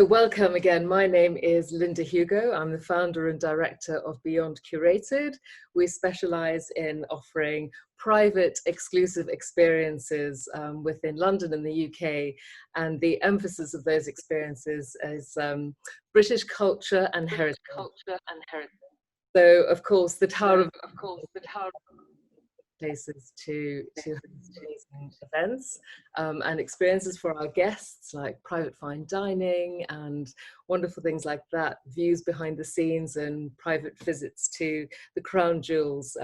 welcome again. My name is Linda Hugo. I'm the founder and director of Beyond Curated. We specialize in offering private exclusive experiences within London and the UK. And the emphasis of those experiences is British culture and heritage. So, of course, the Tower of places to host amazing events and experiences for our guests, like private fine dining and wonderful things like that, views behind the scenes and private visits to the crown jewels,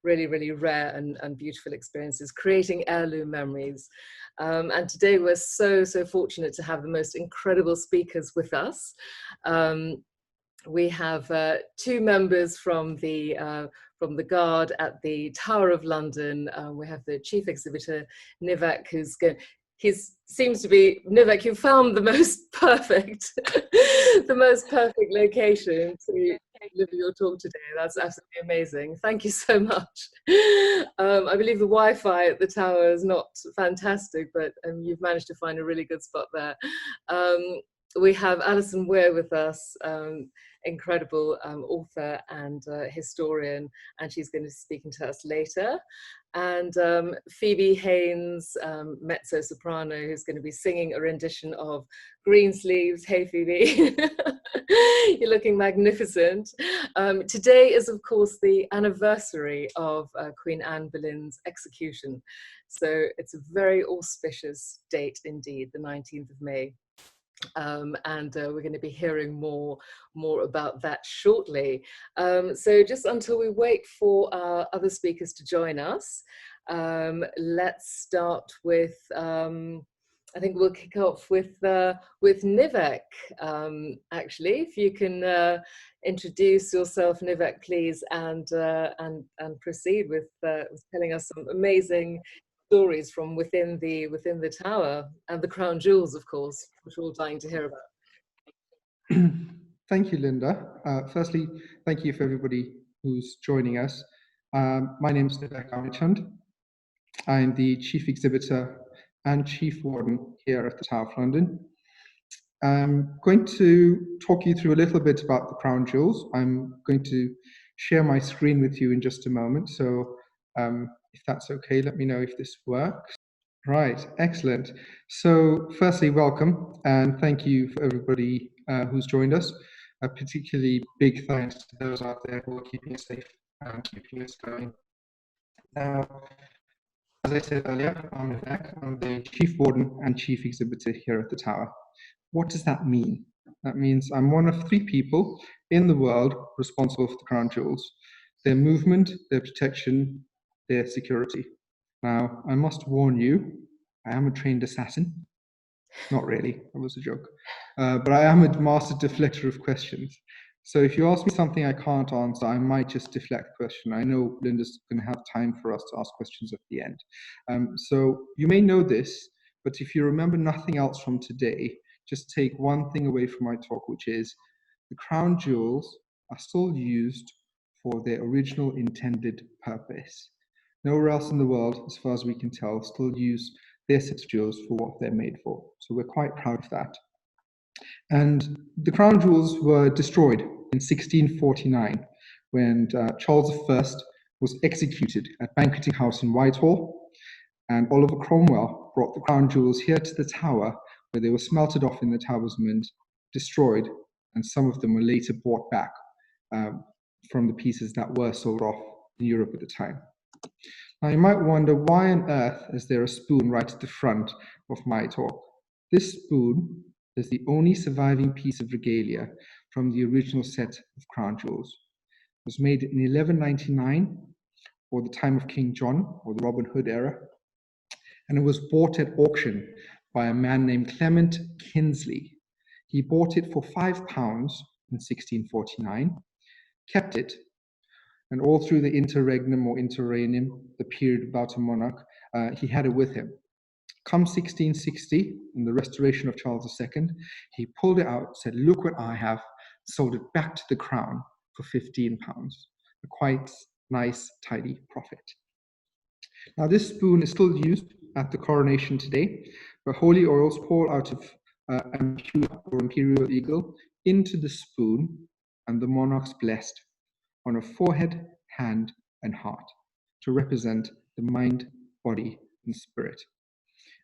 really, really rare and beautiful experiences, creating heirloom memories. And today we're so fortunate to have the most incredible speakers with us. We have two members from the Guard at the Tower of London. We have the chief exhibitor, Nivek, seems to be, Nivek, you found the most perfect, the most perfect location to deliver your talk today. That's absolutely amazing. Thank you so much. I believe the Wi-Fi at the tower is not fantastic, but you've managed to find a really good spot there. We have Alison Weir with us, incredible author and historian, and she's going to be speaking to us later. And Phoebe Haines, Mezzo Soprano, who's going to be singing a rendition of Greensleeves. Hey, Phoebe, you're looking magnificent. Today is, of course, the anniversary of Queen Anne Boleyn's execution. So it's a very auspicious date indeed, the 19th of May. And we're going to be hearing more about that shortly. So just until we wait for our other speakers to join us, let's start with, I think we'll kick off with Nivek, actually. If you can introduce yourself, Nivek, please, and proceed with telling us some amazing stories from within the tower and the crown jewels, of course, which we're all dying to hear about. Thank you, Linda. Firstly, thank you for everybody who's joining us. My name is Nivek Amichund. I'm the Chief Exhibitor and Chief Warden here at the Tower of London. I'm going to talk you through a little bit about the crown jewels. I'm going to share my screen with you in just a moment. So if that's okay, let me know if this works. Right, excellent. So firstly, welcome and thank you for everybody who's joined us. A particularly big thanks to those out there who are keeping us safe and keeping us going. Now, as I said earlier, I'm the Chief Warden and Chief Exhibitor here at the Tower. What does that mean? That means I'm one of 3 people in the world responsible for the crown jewels: their movement, their protection, their security. Now, I must warn you, I am a trained assassin. Not really, that was a joke. But I am a master deflector of questions. So if you ask me something I can't answer, I might just deflect the question. I know Linda's going to have time for us to ask questions at the end. So you may know this, but if you remember nothing else from today, just take one thing away from my talk, which is the crown jewels are still used for their original intended purpose. Nowhere else in the world, as far as we can tell, still use their sets of jewels for what they're made for. So we're quite proud of that. And the crown jewels were destroyed in 1649 when Charles I was executed at Banqueting House in Whitehall, and Oliver Cromwell brought the crown jewels here to the Tower, where they were smelted off in the Tower's mint, destroyed, and some of them were later bought back from the pieces that were sold off in Europe at the time. Now you might wonder, why on earth is there a spoon right at the front of my talk? This spoon is the only surviving piece of regalia from the original set of crown jewels. It was made in 1199, or the time of King John, or the Robin Hood era, and it was bought at auction by a man named Clement Kinsley. He bought it for £5 in 1649, kept it, and all through the interregnum or interregnum, the period without a monarch, he had it with him. Come 1660, in the restoration of Charles II, he pulled it out, said, "Look what I have," sold it back to the crown for £15. A quite nice, tidy profit. Now, this spoon is still used at the coronation today, where holy oils pour out of or imperial eagle into the spoon, and the monarch's blessed on a forehead, hand, and heart to represent the mind, body, and spirit.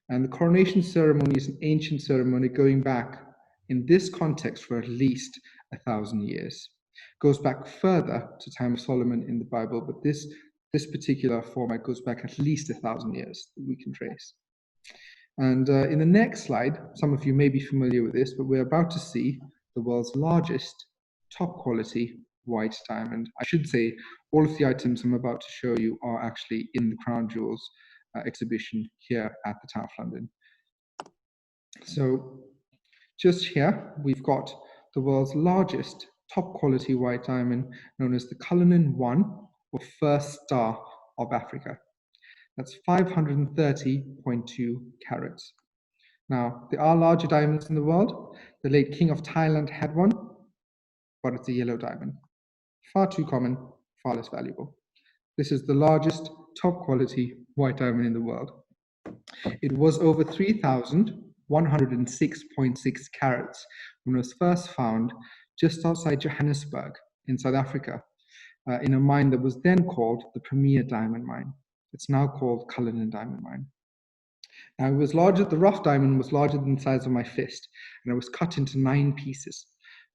And the coronation ceremony is an ancient ceremony going back in this context for at least 1,000 years. It goes back further to time of Solomon in the Bible, but this particular format goes back at least 1,000 years that we can trace. And in the next slide, some of you may be familiar with this, but we're about to see the world's largest top quality white diamond. I should say all of the items I'm about to show you are actually in the Crown Jewels exhibition here at the Tower of London. So just here, we've got the world's largest top quality white diamond known as the Cullinan 1, or First Star of Africa. That's 530.2 carats. Now, there are larger diamonds in the world. The late King of Thailand had one, but it's a yellow diamond. Far too common, far less valuable. This is the largest top quality white diamond in the world. It was over 3,106.6 carats when it was first found just outside Johannesburg in South Africa, in a mine that was then called the Premier Diamond Mine. It's now called Cullinan Diamond Mine. Now, it was larger, the rough diamond was larger than the size of my fist, and it was cut into 9 pieces.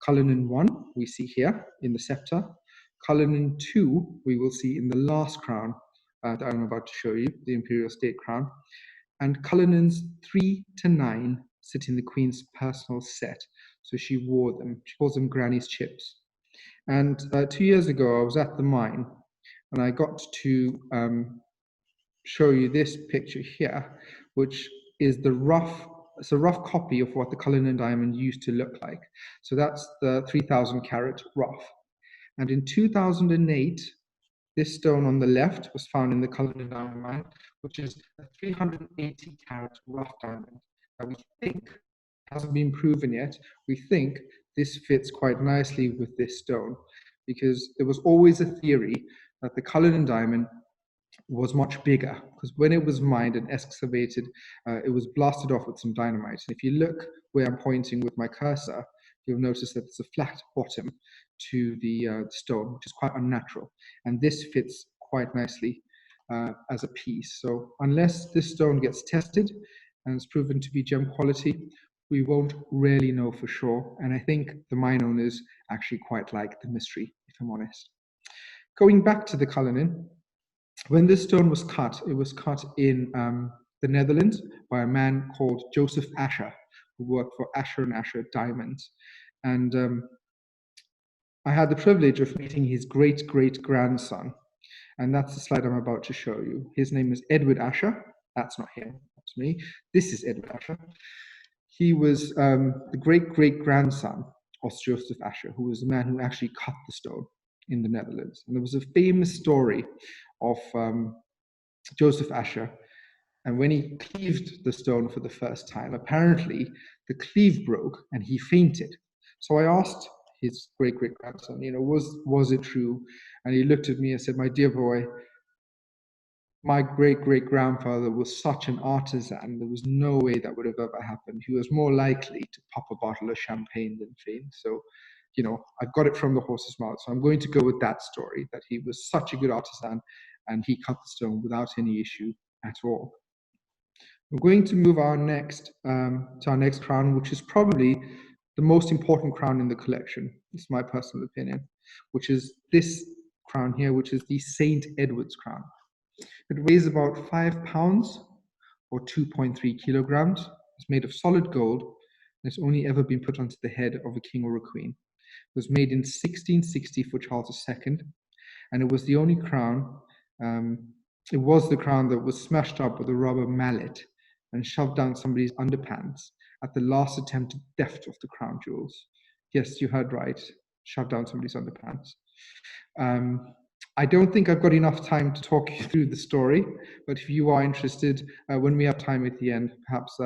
Cullinan 1, we see here in the scepter. Cullinan 2, we will see in the last crown that I'm about to show you, the Imperial State Crown. And Cullinans 3 to 9 sit in the Queen's personal set. So she wore them. She calls them Granny's chips. And 2 years ago, I was at the mine, and I got to show you this picture here, which is it's a rough copy of what the Cullinan diamond used to look like. So that's the 3,000 carat rough. And in 2008, this stone on the left was found in the Cullinan Diamond Mine, which is a 380 carat rough diamond that we think hasn't been proven yet. We think this fits quite nicely with this stone, because there was always a theory that the Cullinan diamond was much bigger, because when it was mined and excavated, it was blasted off with some dynamite. And if you look where I'm pointing with my cursor, you'll notice that it's a flat bottom to the stone, which is quite unnatural. And this fits quite nicely as a piece. So unless this stone gets tested and it's proven to be gem quality, we won't really know for sure. And I think the mine owners actually quite like the mystery, if I'm honest. Going back to the Cullinan, when this stone was cut, it was cut in the Netherlands by a man called Joseph Asher, who worked for Asher & Asher Diamonds. And I had the privilege of meeting his great-great-grandson. And that's the slide I'm about to show you. His name is Edward Asher. That's not him, that's me. This is Edward Asher. He was the great-great-grandson of Joseph Asher, who was the man who actually cut the stone in the Netherlands. And there was a famous story of Joseph Asher, and when he cleaved the stone for the first time, apparently the cleave broke and he fainted. So I asked his great-great-grandson, was it true? And he looked at me and said, "My dear boy, my great-great-grandfather was such an artisan, there was no way that would have ever happened. He was more likely to pop a bottle of champagne than faint. So, I've got it from the horse's mouth. So I'm going to go with that story, that he was such a good artisan and he cut the stone without any issue at all." We're going to move on next to our next crown, which is probably the most important crown in the collection. It's my personal opinion, which is this crown here, which is the St. Edward's crown. It weighs about 5 pounds or 2.3 kilograms. It's made of solid gold, and it's only ever been put onto the head of a king or a queen. It was made in 1660 for Charles II, and it was the only crown, it was the crown that was smashed up with a rubber mallet and shoved down somebody's underpants at the last attempt at theft of the crown jewels. Yes, you heard right, shoved down somebody's underpants. I don't think I've got enough time to talk you through the story, but if you are interested, when we have time at the end, perhaps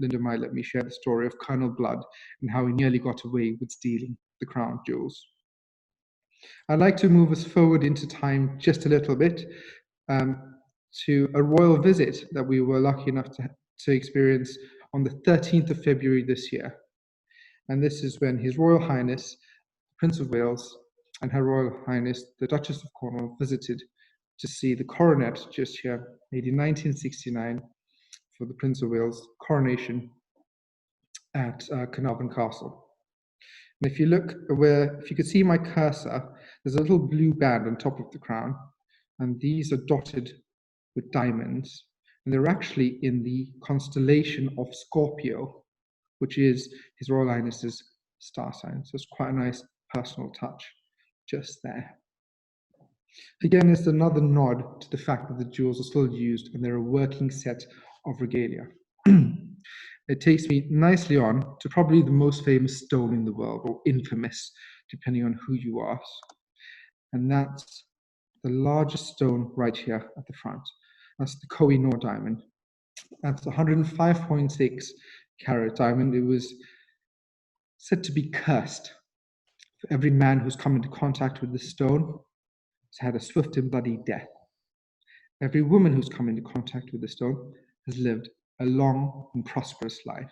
Linda might let me share the story of Colonel Blood and how he nearly got away with stealing the crown jewels. I'd like to move us forward into time just a little bit to a royal visit that we were lucky enough to experience on the 13th of February this year. And this is when His Royal Highness, Prince of Wales, and Her Royal Highness, the Duchess of Cornwall, visited to see the coronet just here, made in 1969, for the Prince of Wales coronation at Carnarvon Castle. And if you look if you could see my cursor, there's a little blue band on top of the crown, and these are dotted with diamonds, and they're actually in the constellation of Scorpio, which is His Royal Highness's star sign. So it's quite a nice personal touch just there. Again, it's another nod to the fact that the jewels are still used and they're a working set of regalia. It takes me nicely on to probably the most famous stone in the world, or infamous, depending on who you ask. And that's the largest stone right here at the front. That's the Kohinoor diamond. That's 105.6 carat diamond. It was said to be cursed. For every man who's come into contact with the stone has had a swift and bloody death. Every woman who's come into contact with the stone has lived a long and prosperous life.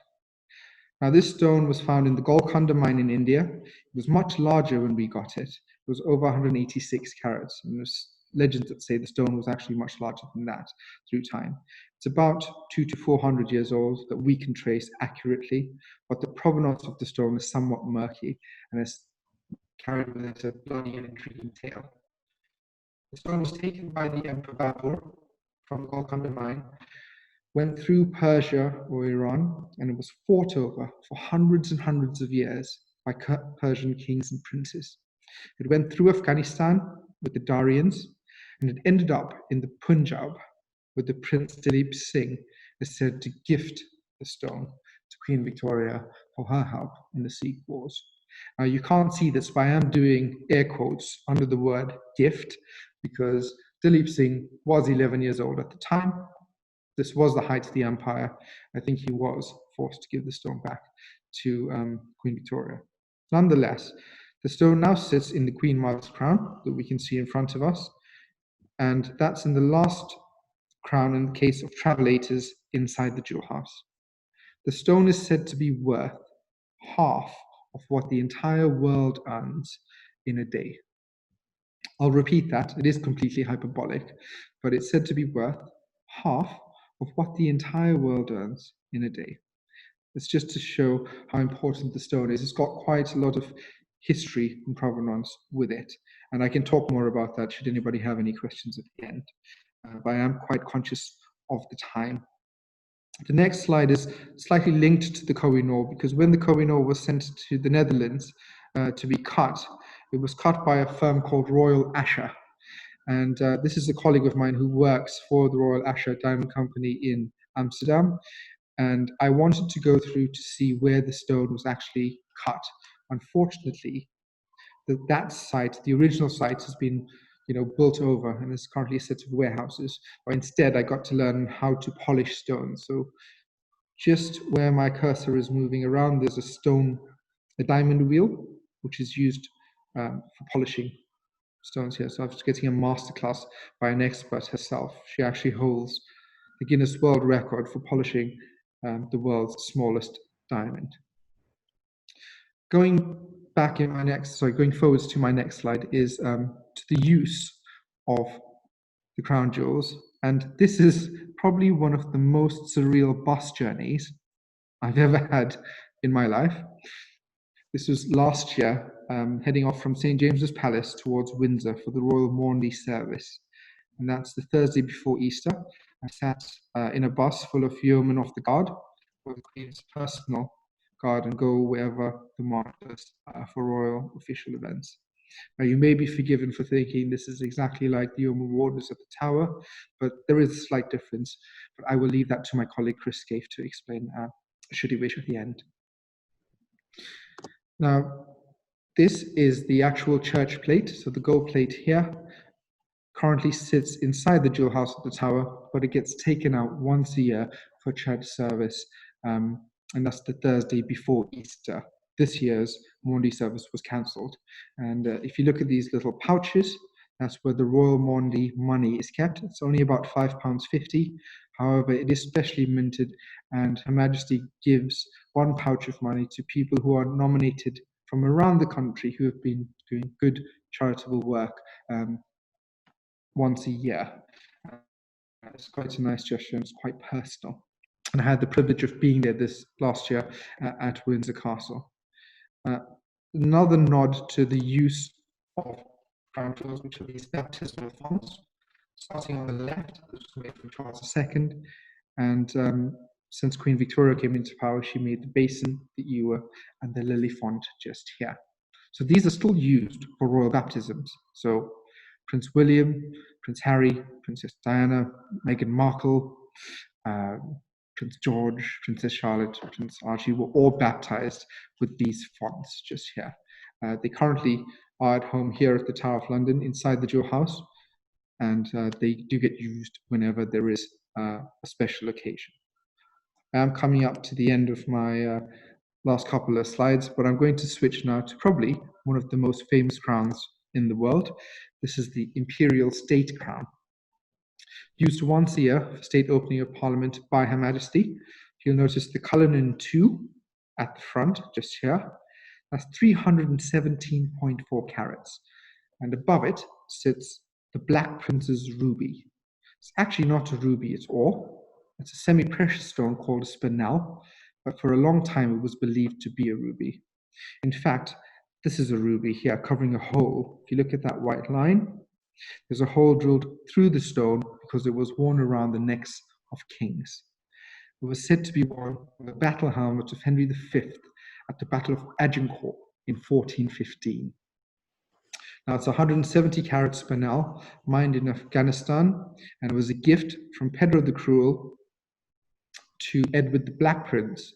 Now, this stone was found in the Golconda mine in India. It was much larger when we got it. It was over 186 carats, and there's legends that say the stone was actually much larger than that through time. It's about 200 to 400 years old that we can trace accurately, but the provenance of the stone is somewhat murky and is carried with it a bloody and intriguing tale. The stone was taken by the Emperor Babur from the Golconda mine, went through Persia or Iran, and it was fought over for hundreds and hundreds of years by Persian kings and princes. It went through Afghanistan with the Darians, and it ended up in the Punjab with the Prince Dilip Singh is said to gift the stone to Queen Victoria for her help in the Sikh wars. Now, you can't see this, but I am doing air quotes under the word gift, because Dilip Singh was 11 years old at the time. This was the height of the empire. I think he was forced to give the stone back to Queen Victoria. Nonetheless, the stone now sits in the Queen Mother's crown that we can see in front of us, and that's in the last crown in the case of travelators inside the jewel house. The stone is said to be worth half of what the entire world earns in a day. I'll repeat that. It is completely hyperbolic, but it's said to be worth half of what the entire world earns in a day. It's just to show how important the stone is. It's got quite a lot of history and provenance with it, and I can talk more about that should anybody have any questions at the end. But I am quite conscious of the time. The next slide is slightly linked to the Kohinoor, because when the Kohinoor was sent to the Netherlands to be cut, it was cut by a firm called Royal Asscher. And this is a colleague of mine who works for the Royal Asscher Diamond Company in Amsterdam. And I wanted to go through to see where the stone was actually cut. Unfortunately, that site, the original site, has been built over and is currently a set of warehouses. But instead, I got to learn how to polish stone. So just where my cursor is moving around, there's a diamond wheel, which is used for polishing stones here. So I was getting a masterclass by an expert herself. She actually holds the Guinness World Record for polishing the world's smallest diamond. Going forwards to my next slide is to the use of the crown jewels. And this is probably one of the most surreal bus journeys I've ever had in my life. This was last year, heading off from St. James's Palace towards Windsor for the Royal Maundy service. And that's the Thursday before Easter. I sat in a bus full of yeomen of the guard, for the Queen's personal guard, and go wherever the monarch does for royal official events. Now, you may be forgiven for thinking this is exactly like the Yeoman Warders at the Tower, but there is a slight difference. But I will leave that to my colleague Chris Skaife to explain, should he wish, at the end. Now, this is the actual church plate. So the gold plate here currently sits inside the jewel house at the Tower, but it gets taken out once a year for church service, and that's the Thursday before Easter. This year's Maundy service was cancelled. And if you look at these little pouches, That's where the Royal Maundy money is kept. It's only about £5.50. However, it is specially minted, and Her Majesty gives one pouch of money to people who are nominated from around the country who have been doing good charitable work once a year. It's quite a nice gesture, and it's quite personal. And I had the privilege of being there this last year at Windsor Castle. Another nod to the use of crown jewels, which are these baptismal fonts. Starting on the left, this was made for Charles II, and since Queen Victoria came into power, she made the basin, the ewer, and the lily font just here. So these are still used for royal baptisms. So Prince William, Prince Harry, Princess Diana, Meghan Markle, Prince George, Princess Charlotte, Prince Archie were all baptized with these fonts just here. They currently are at home here at the Tower of London inside the Jewel House, and they do get used whenever there is a special occasion. I'm coming up to the end of my last couple of slides, but I'm going to switch now to probably one of the most famous crowns in the world. This is the Imperial State Crown. Used once a year for state opening of Parliament by Her Majesty. You'll notice the Cullinan 2 at the front, just here. That's 317.4 carats. And above it sits the Black Prince's ruby. It's actually not a ruby at all. It's a semi-precious stone called a spinel, but for a long time it was believed to be a ruby. In fact, this is a ruby here covering a hole. If you look at that white line, there's a hole drilled through the stone because it was worn around the necks of kings. It was said to be worn on the battle helmet of Henry V at the Battle of Agincourt in 1415. Now it's a 170 carat spinel mined in Afghanistan, and it was a gift from Pedro the Cruel to Edward the Black Prince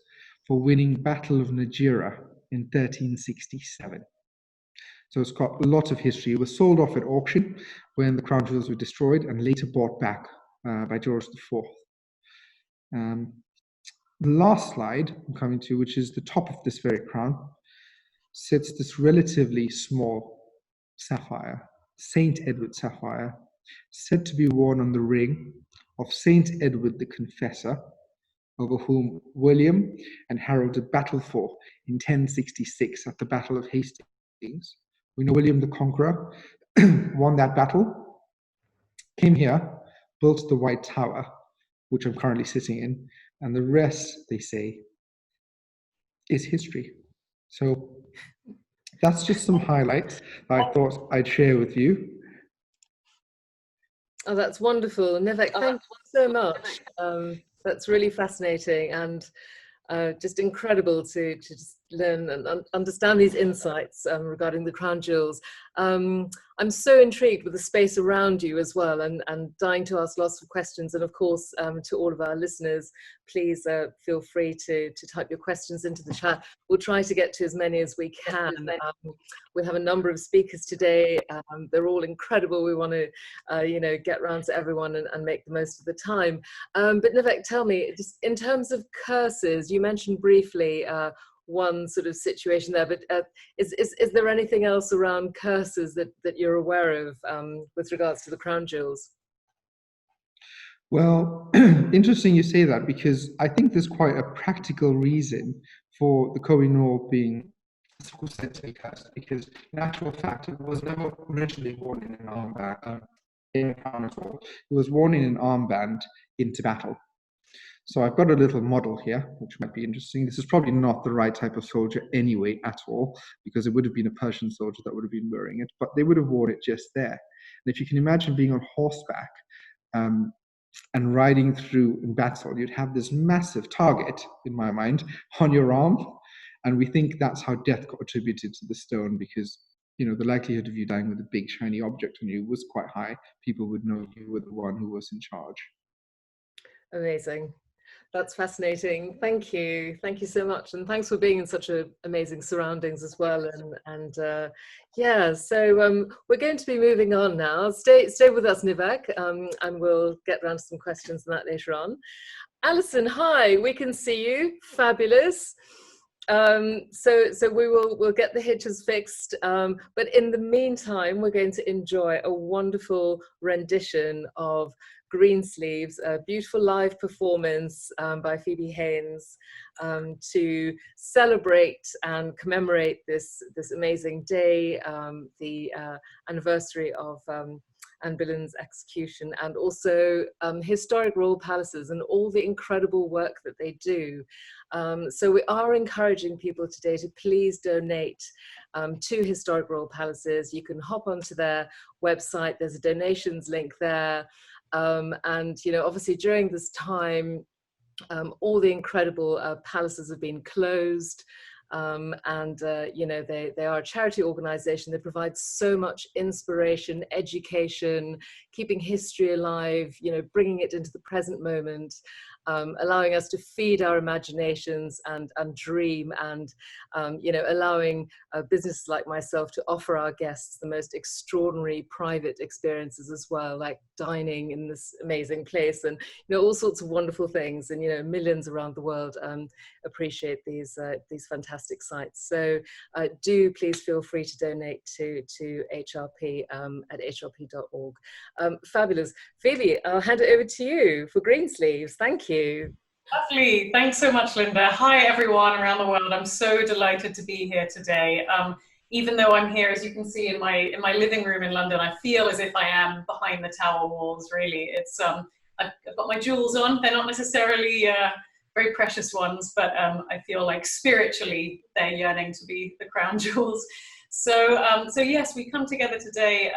for winning Battle of Najera in 1367. So it's got a lot of history. It was sold off at auction when the crown jewels were destroyed and later bought back by George IV. The last slide I'm coming to, which is the top of this very crown, sits this relatively small sapphire, Saint Edward sapphire, said to be worn on the ring of Saint Edward the Confessor, over whom William and Harold did battle for in 1066 at the Battle of Hastings. We know William the Conqueror won that battle, came here, built the White Tower, which I'm currently sitting in, and the rest, they say, is history. So that's just some highlights that I thought I'd share with you. Oh, that's wonderful. Nivek, thank you so much. That's really fascinating and just incredible to just learn and understand these insights regarding the crown jewels. I'm so intrigued with the space around you as well, and dying to ask lots of questions. And of course, to all of our listeners, please feel free to type your questions into the chat. We'll try to get to as many as we can. We have a number of speakers today. They're all incredible. We want to, get around to everyone and make the most of the time. But Nivek, tell me, just in terms of curses, you mentioned briefly one sort of situation there, but is there anything else around curses that you're aware of with regards to the crown jewels? Well, interesting you say that, because I think there's quite a practical reason for the Kohinoor being said to be cursed, because in actual fact it was never originally worn in an armband in a crown at all. It was worn in an armband into battle. So I've got a little model here, which might be interesting. This is probably not the right type of soldier anyway at all, because it would have been a Persian soldier that would have been wearing it, but they would have worn it just there. And if you can imagine being on horseback and riding through in battle, you'd have this massive target, in my mind, on your arm. And we think that's how death got attributed to the stone, because the likelihood of you dying with a big shiny object on you was quite high. People would know you were the one who was in charge. Amazing. That's fascinating. Thank you. Thank you so much. And thanks for being in such amazing surroundings as well. Yeah, so we're going to be moving on now. Stay with us, Nivek, and we'll get around to some questions on that later on. Alison, hi, we can see you. Fabulous. So we'll get the hitches fixed, but in the meantime, we're going to enjoy a wonderful rendition of Greensleeves, a beautiful live performance by Phoebe Haines to celebrate and commemorate this amazing day, the anniversary of Anne Boleyn's execution, and also historic royal palaces and all the incredible work that they do. So we are encouraging people today to please donate to historic royal palaces. You can hop onto their website, there's a donations link there. And obviously during this time, all the incredible palaces have been closed. They are a charity organization. They provide so much inspiration, education, keeping history alive, bringing it into the present moment, allowing us to feed our imaginations and dream, and allowing businesses like myself to offer our guests the most extraordinary private experiences as well, like dining in this amazing place, and all sorts of wonderful things. And millions around the world appreciate these fantastic sites. So do please feel free to donate to HRP at hrp.org. Fabulous. Phoebe, I'll hand it over to you for Greensleeves. Thank you. Lovely. Thanks so much, Linda. Hi, everyone around the world. I'm so delighted to be here today. Even though I'm here, as you can see, in my living room in London, I feel as if I am behind the tower walls, really. It's I've got my jewels on. They're not necessarily very precious ones, but I feel like spiritually they're yearning to be the crown jewels. So yes, we come together today,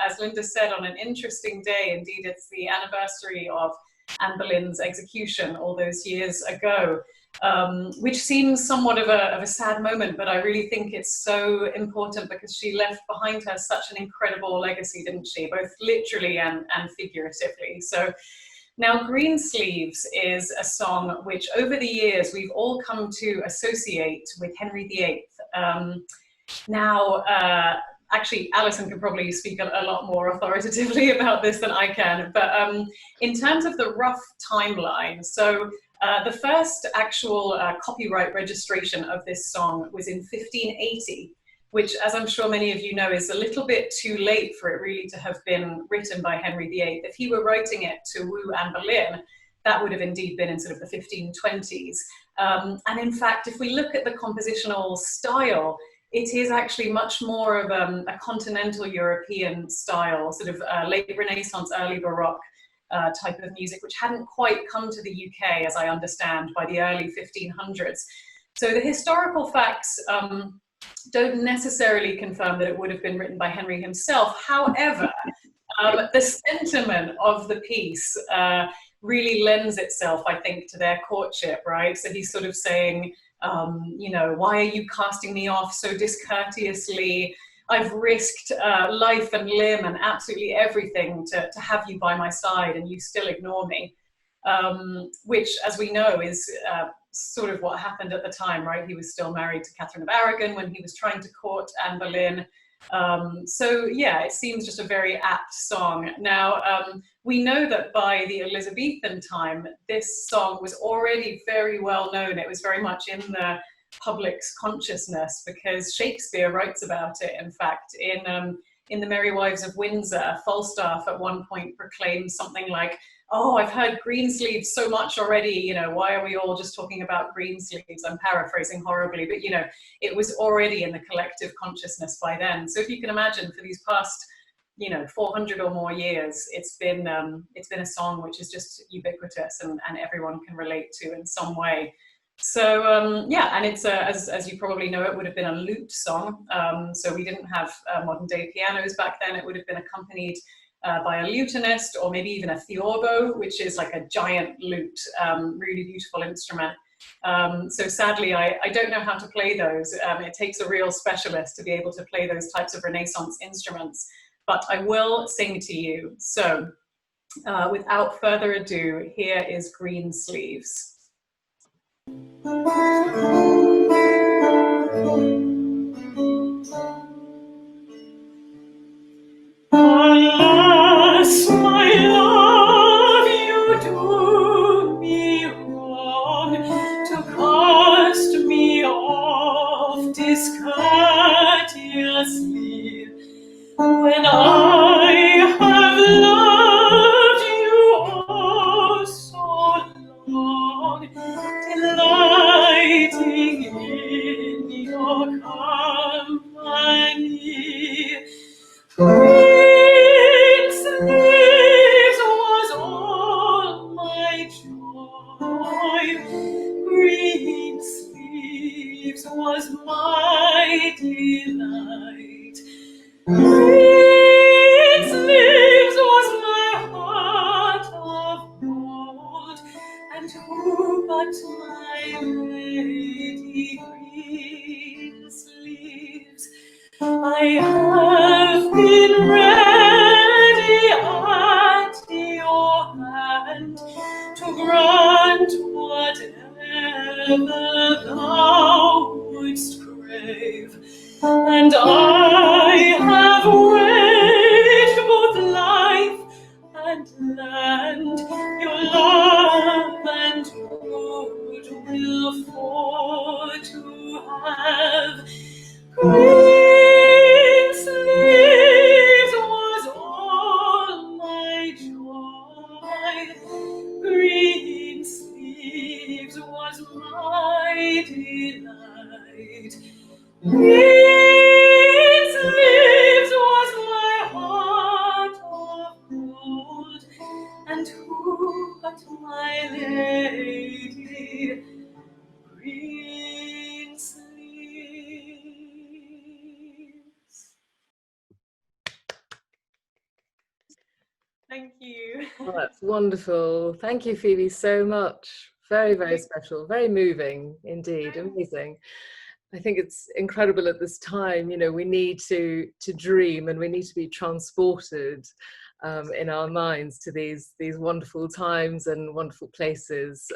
as Linda said, on an interesting day. Indeed, it's the anniversary of Anne Boleyn's execution all those years ago, which seems somewhat of a sad moment, but I really think it's so important because she left behind her such an incredible legacy, didn't she? Both literally and figuratively. So now, Greensleeves is a song which over the years we've all come to associate with Henry VIII. Actually, Alison can probably speak a lot more authoritatively about this than I can, but in terms of the rough timeline, so the first actual copyright registration of this song was in 1580, which, as I'm sure many of you know, is a little bit too late for it really to have been written by Henry VIII. If he were writing it to woo Anne Boleyn, that would have indeed been in sort of the 1520s. And in fact, if we look at the compositional style, it is actually much more of a continental European style, sort of late Renaissance, early Baroque type of music, which hadn't quite come to the UK, as I understand, by the early 1500s. So the historical facts don't necessarily confirm that it would have been written by Henry himself. However, the sentiment of the piece really lends itself, I think, to their courtship, right? So he's sort of saying, why are you casting me off so discourteously? I've risked life and limb and absolutely everything to have you by my side, and you still ignore me. Which, as we know, is sort of what happened at the time, right? He was still married to Catherine of Aragon when he was trying to court Anne Boleyn. So yeah, it seems just a very apt song. Now, we know that by the Elizabethan time, this song was already very well known. It was very much in the public's consciousness because Shakespeare writes about it. In fact, in The Merry Wives of Windsor, Falstaff at one point proclaims something like, "Oh, I've heard Greensleeves so much already, why are we all just talking about Greensleeves?" I'm paraphrasing horribly, but it was already in the collective consciousness by then. So if you can imagine, for these past 400 or more years, it's been a song which is just ubiquitous and everyone can relate to in some way. So yeah, and it's as you probably know, it would have been a lute song. So we didn't have modern day pianos back then. It would have been accompanied by a lutenist, or maybe even a theorbo, which is like a giant lute, really beautiful instrument. So sadly, I don't know how to play those. It takes a real specialist to be able to play those types of Renaissance instruments, but I will sing to you. So without further ado, here is Greensleeves. Alas, my love, you do me wrong to cast me off. Greensleeves was my delight. Greensleeves was my heart of gold, and who but my lady Greensleeves? I have been ready at your hand to grant whatever thou wouldst crave, and I have waged both life and land, your love and goodwill for to have. Greensleeves was all my joy. Greensleeves was my delight. Greensleeves was my heart of gold, and who but my lady Greensleeves? Thank you. Oh, that's wonderful. Thank you, Phoebe, so much. Very, very special, very moving indeed, amazing. I think it's incredible at this time, you know, we need to dream, and we need to be transported in our minds to these wonderful times and wonderful places.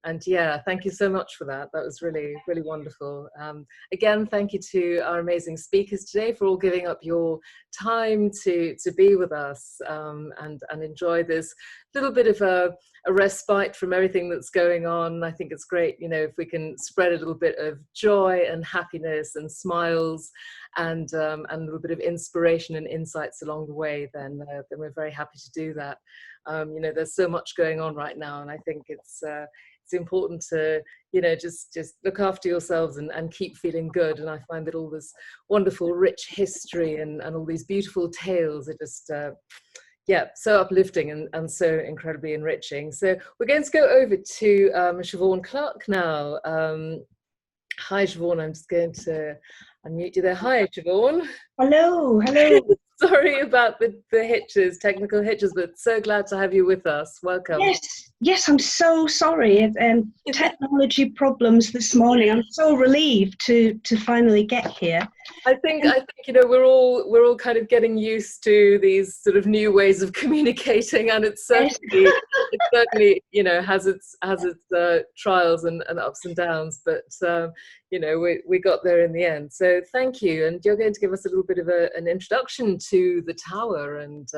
And yeah, thank you so much for that. That was really, really wonderful. Again, thank you to our amazing speakers today for all giving up your time to be with us and enjoy this little bit of a respite from everything that's going on. I think it's great, you know, if we can spread a little bit of joy and happiness and smiles and a little bit of inspiration and insights along the way, then we're very happy to do that. You know, there's so much going on right now, and I think it's important to, you know, just look after yourselves and keep feeling good. And I find that all this wonderful, rich history and all these beautiful tales are just, yeah, so uplifting and so incredibly enriching. So we're going to go over to Siobhan Clarke now. Hi, Siobhan. I'm just going to unmute you there. Hi, Siobhan. Hello, hello. Sorry about the hitches, technical hitches, but so glad to have you with us. Welcome. Yes, I'm so sorry. Technology problems this morning. I'm so relieved to finally get here. I think you know, we're all kind of getting used to these sort of new ways of communicating, and it's certainly you know, has its trials and ups and downs, but you know, we got there in the end. So thank you, and you're going to give us a little bit of an introduction to the tower and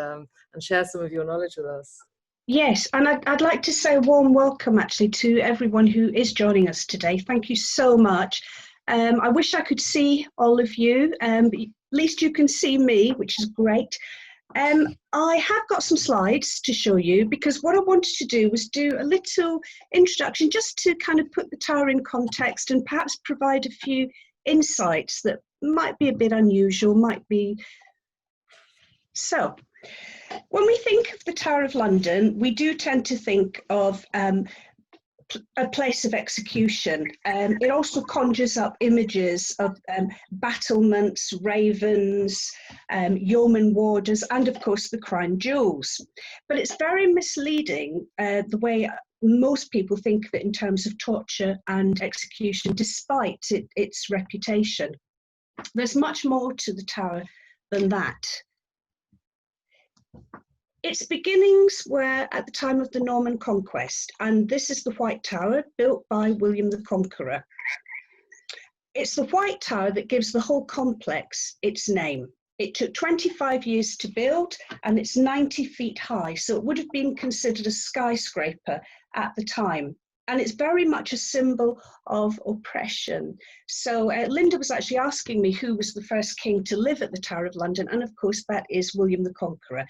share some of your knowledge with us. Yes, and I'd like to say a warm welcome actually to everyone who is joining us today. Thank you so much. I wish I could see all of you, but at least you can see me, which is great. I have got some slides to show you, because what I wanted to do was do a little introduction just to kind of put the tower in context and perhaps provide a few insights that might be a bit unusual, might be. So, when we think of the Tower of London, we do tend to think of a place of execution. It also conjures up images of battlements, ravens, yeoman warders, and of course the crown jewels. But it's very misleading the way most people think of it in terms of torture and execution, despite its reputation. There's much more to the tower than that. Its beginnings were at the time of the Norman Conquest, and this is the White Tower built by William the Conqueror. It's the White Tower that gives the whole complex its name. It took 25 years to build, and it's 90 feet high, so it would have been considered a skyscraper at the time. And it's very much a symbol of oppression. So Linda was actually asking me who was the first king to live at the Tower of London, and of course that is William the Conqueror.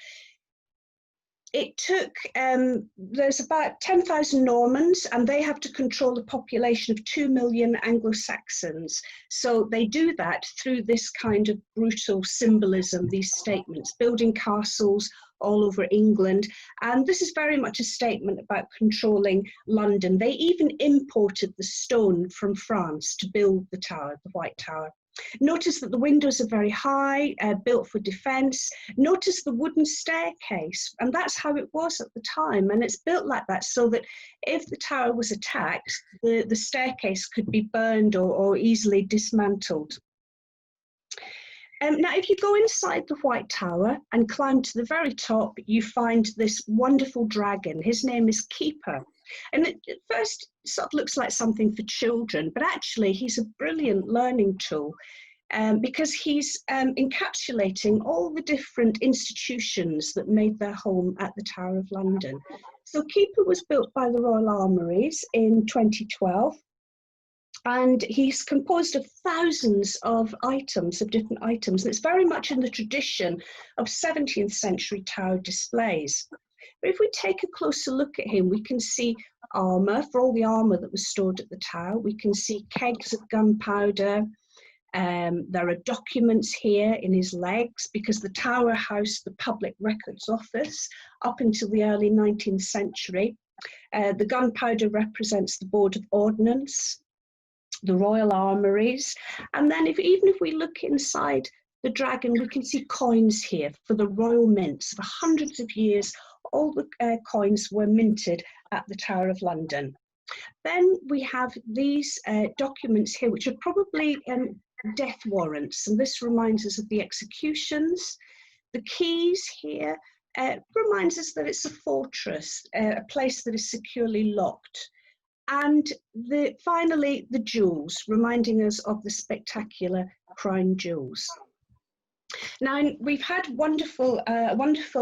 it took, there's about 10,000 Normans, and they have to control the population of 2 million Anglo-Saxons. So they do that through this kind of brutal symbolism, these statements, building castles all over England. And this is very much a statement about controlling London. They even imported the stone from France to build the tower, the White Tower. Notice that the windows are very high, built for defence. Notice the wooden staircase, and that's how it was at the time. And it's built like that so that if the tower was attacked, the staircase could be burned or easily dismantled. Now, if you go inside the White Tower and climb to the very top, you find this wonderful dragon. His name is Keeper. And at first, it sort of looks like something for children, but actually he's a brilliant learning tool because he's encapsulating all the different institutions that made their home at the Tower of London. So Keeper was built by the Royal Armouries in 2012. And he's composed of thousands of items, of different items. And it's very much in the tradition of 17th century tower displays. But if we take a closer look at him, we can see armour, for all the armour that was stored at the tower. We can see kegs of gunpowder. There are documents here in his legs because the tower housed the Public Records Office up until the early 19th century. The gunpowder represents the Board of Ordnance, the Royal Armouries. And then even if we look inside the dragon, we can see coins here for the royal mints. For hundreds of years, all the coins were minted at the Tower of London. Then we have these documents here, which are probably death warrants. And this reminds us of the executions. The keys here reminds us that it's a fortress, a place that is securely locked. And finally, the jewels, reminding us of the spectacular crown jewels. Now, we've had wonderful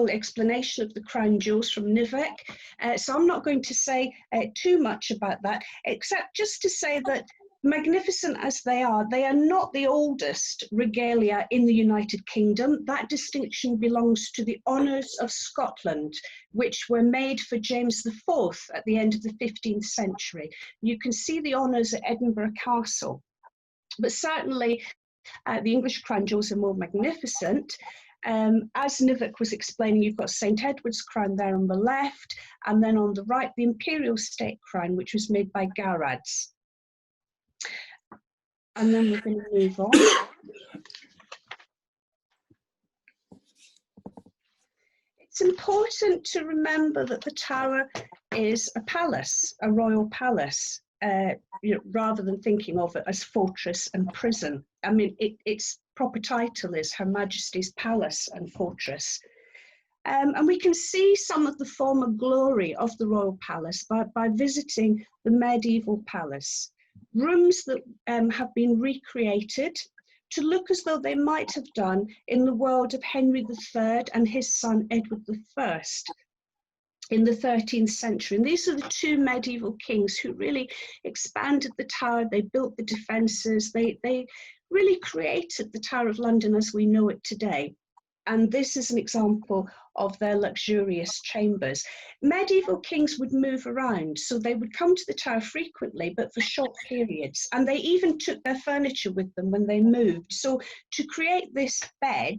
explanation of the crown jewels from Nivek, so I'm not going to say too much about that, except just to say that magnificent as they are not the oldest regalia in the United Kingdom. That distinction belongs to the honours of Scotland, which were made for James IV at the end of the 15th century. You can see the honours at Edinburgh Castle, but certainly the English crown jewels are more magnificent. As Nivek was explaining, you've got St Edward's crown there on the left, and then on the right, the Imperial State crown, which was made by Garads. And then we're going to move on. It's important to remember that the tower is a palace, a royal palace, rather than thinking of it as fortress and prison. I mean, its proper title is Her Majesty's Palace and Fortress. And we can see some of the former glory of the royal palace by visiting the medieval palace. Rooms that have been recreated to look as though they might have done in the world of Henry III and his son Edward I in the 13th century. And these are the two medieval kings who really expanded the tower. They built the defences. They really created the Tower of London as we know it today. And this is an example of their luxurious chambers. Medieval kings would move around, so they would come to the tower frequently, but for short periods. And they even took their furniture with them when they moved. So to create this bed,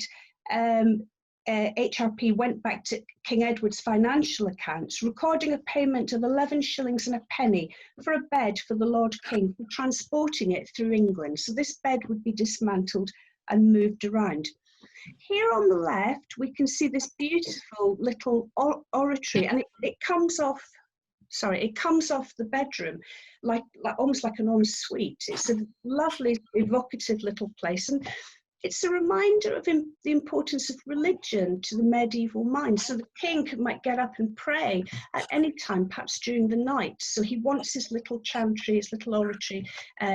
HRP went back to King Edward's financial accounts, recording a payment of 11 shillings and a penny for a bed for the Lord King for transporting it through England. So this bed would be dismantled and moved around. Here on the left, we can see this beautiful little oratory, and it comes off the bedroom, like almost like an ensuite. It's a lovely, evocative little place, and it's a reminder of the importance of religion to the medieval mind. So the king might get up and pray at any time, perhaps during the night. So he wants his little chantry, his little oratory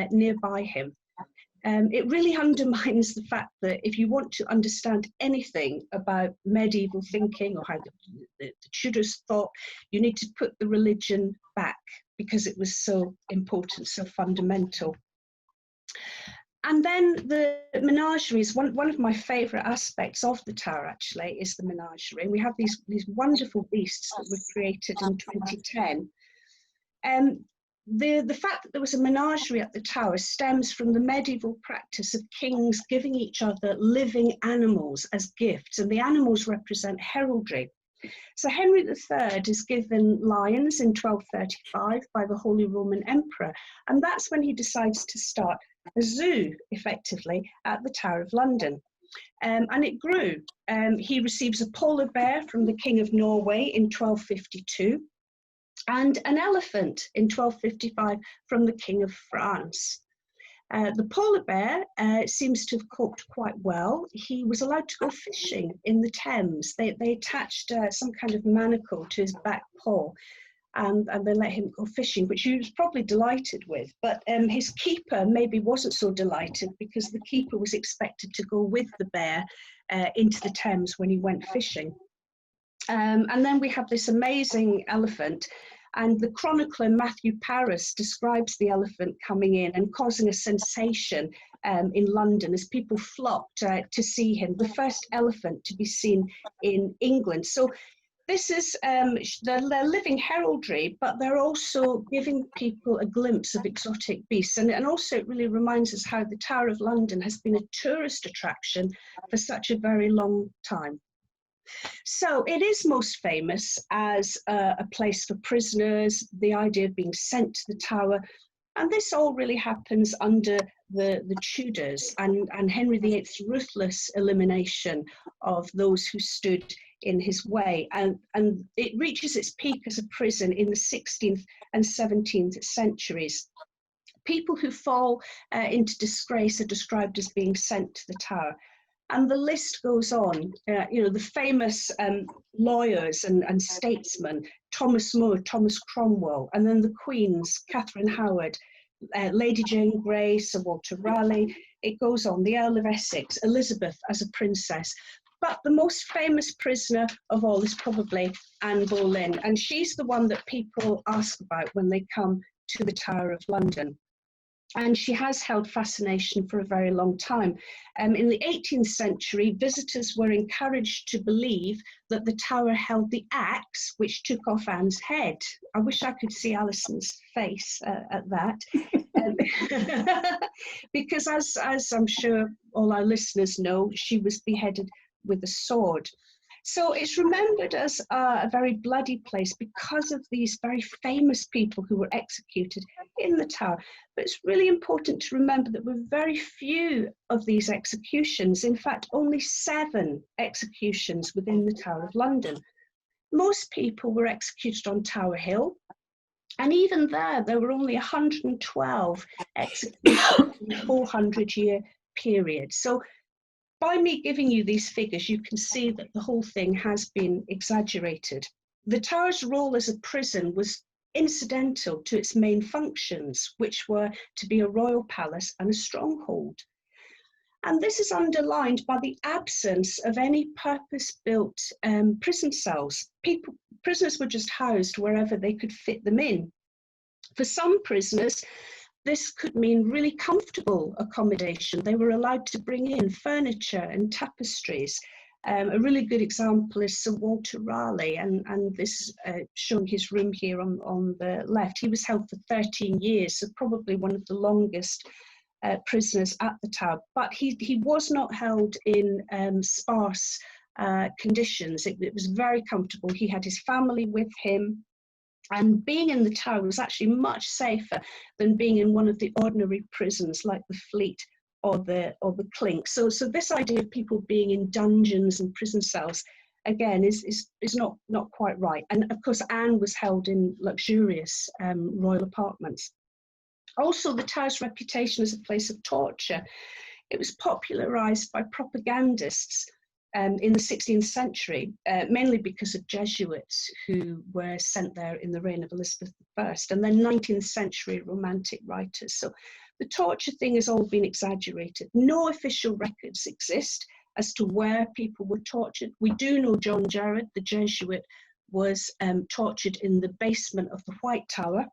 nearby him. It really undermines the fact that if you want to understand anything about medieval thinking or how the Tudors thought, you need to put the religion back because it was so important, so fundamental. And then the menageries, one of my favourite aspects of the tower actually is the menagerie. We have these wonderful beasts that were created in 2010. The fact that there was a menagerie at the tower stems from the medieval practice of kings giving each other living animals as gifts, and the animals represent heraldry. So Henry III is given lions in 1235 by the Holy Roman Emperor, and that's when he decides to start a zoo, effectively, at the Tower of London. And it grew. He receives a polar bear from the King of Norway in 1252, and an elephant in 1255 from the King of France. The polar bear seems to have coped quite well. He was allowed to go fishing in the Thames. They attached some kind of manacle to his back paw, and they let him go fishing, which he was probably delighted with. But his keeper maybe wasn't so delighted, because the keeper was expected to go with the bear into the Thames when he went fishing. And then we have this amazing elephant, and the chronicler Matthew Paris describes the elephant coming in and causing a sensation in London as people flocked to see him, the first elephant to be seen in England. So this is they're living heraldry, but they're also giving people a glimpse of exotic beasts. And also it really reminds us how the Tower of London has been a tourist attraction for such a very long time. So it is most famous as a place for prisoners, the idea of being sent to the Tower. And this all really happens under the Tudors and Henry VIII's ruthless elimination of those who stood in his way. And it reaches its peak as a prison in the 16th and 17th centuries. People who fall into disgrace are described as being sent to the Tower. And the list goes on. The famous lawyers and statesmen, Thomas More, Thomas Cromwell, and then the Queens, Catherine Howard, Lady Jane Grey, Sir Walter Raleigh. It goes on, the Earl of Essex, Elizabeth as a princess. But the most famous prisoner of all is probably Anne Boleyn, and she's the one that people ask about when they come to the Tower of London. And she has held fascination for a very long time. In the 18th century, visitors were encouraged to believe that the tower held the axe which took off Anne's head. I wish I could see Alison's face at that. Because as I'm sure all our listeners know, she was beheaded with a sword. So it's remembered as a very bloody place because of these very famous people who were executed in the Tower. But it's really important to remember that there were very few of these executions. In fact, only 7 executions within the Tower of London. Most people were executed on Tower Hill. And even there were only 112 executions in a 400-year period. So by me giving you these figures, you can see that the whole thing has been exaggerated. The Tower's role as a prison was incidental to its main functions, which were to be a royal palace and a stronghold. And this is underlined by the absence of any purpose-built prison cells. Prisoners were just housed wherever they could fit them in. For some prisoners, this could mean really comfortable accommodation. They were allowed to bring in furniture and tapestries. A really good example is Sir Walter Raleigh, and this showing his room here on the left. He was held for 13 years, so probably one of the longest prisoners at the Tower. But he was not held in sparse conditions. It was very comfortable. He had his family with him. And being in the Tower was actually much safer than being in one of the ordinary prisons like the Fleet or the Clink. So this idea of people being in dungeons and prison cells, again, is not quite right. And of course, Anne was held in luxurious royal apartments. Also, the Tower's reputation as a place of torture, it was popularised by propagandists in the 16th century, mainly because of Jesuits who were sent there in the reign of Elizabeth I, and then 19th century Romantic writers. So the torture thing has all been exaggerated. No official records exist as to where people were tortured. We do know John Jarrett, the Jesuit, was tortured in the basement of the White Tower.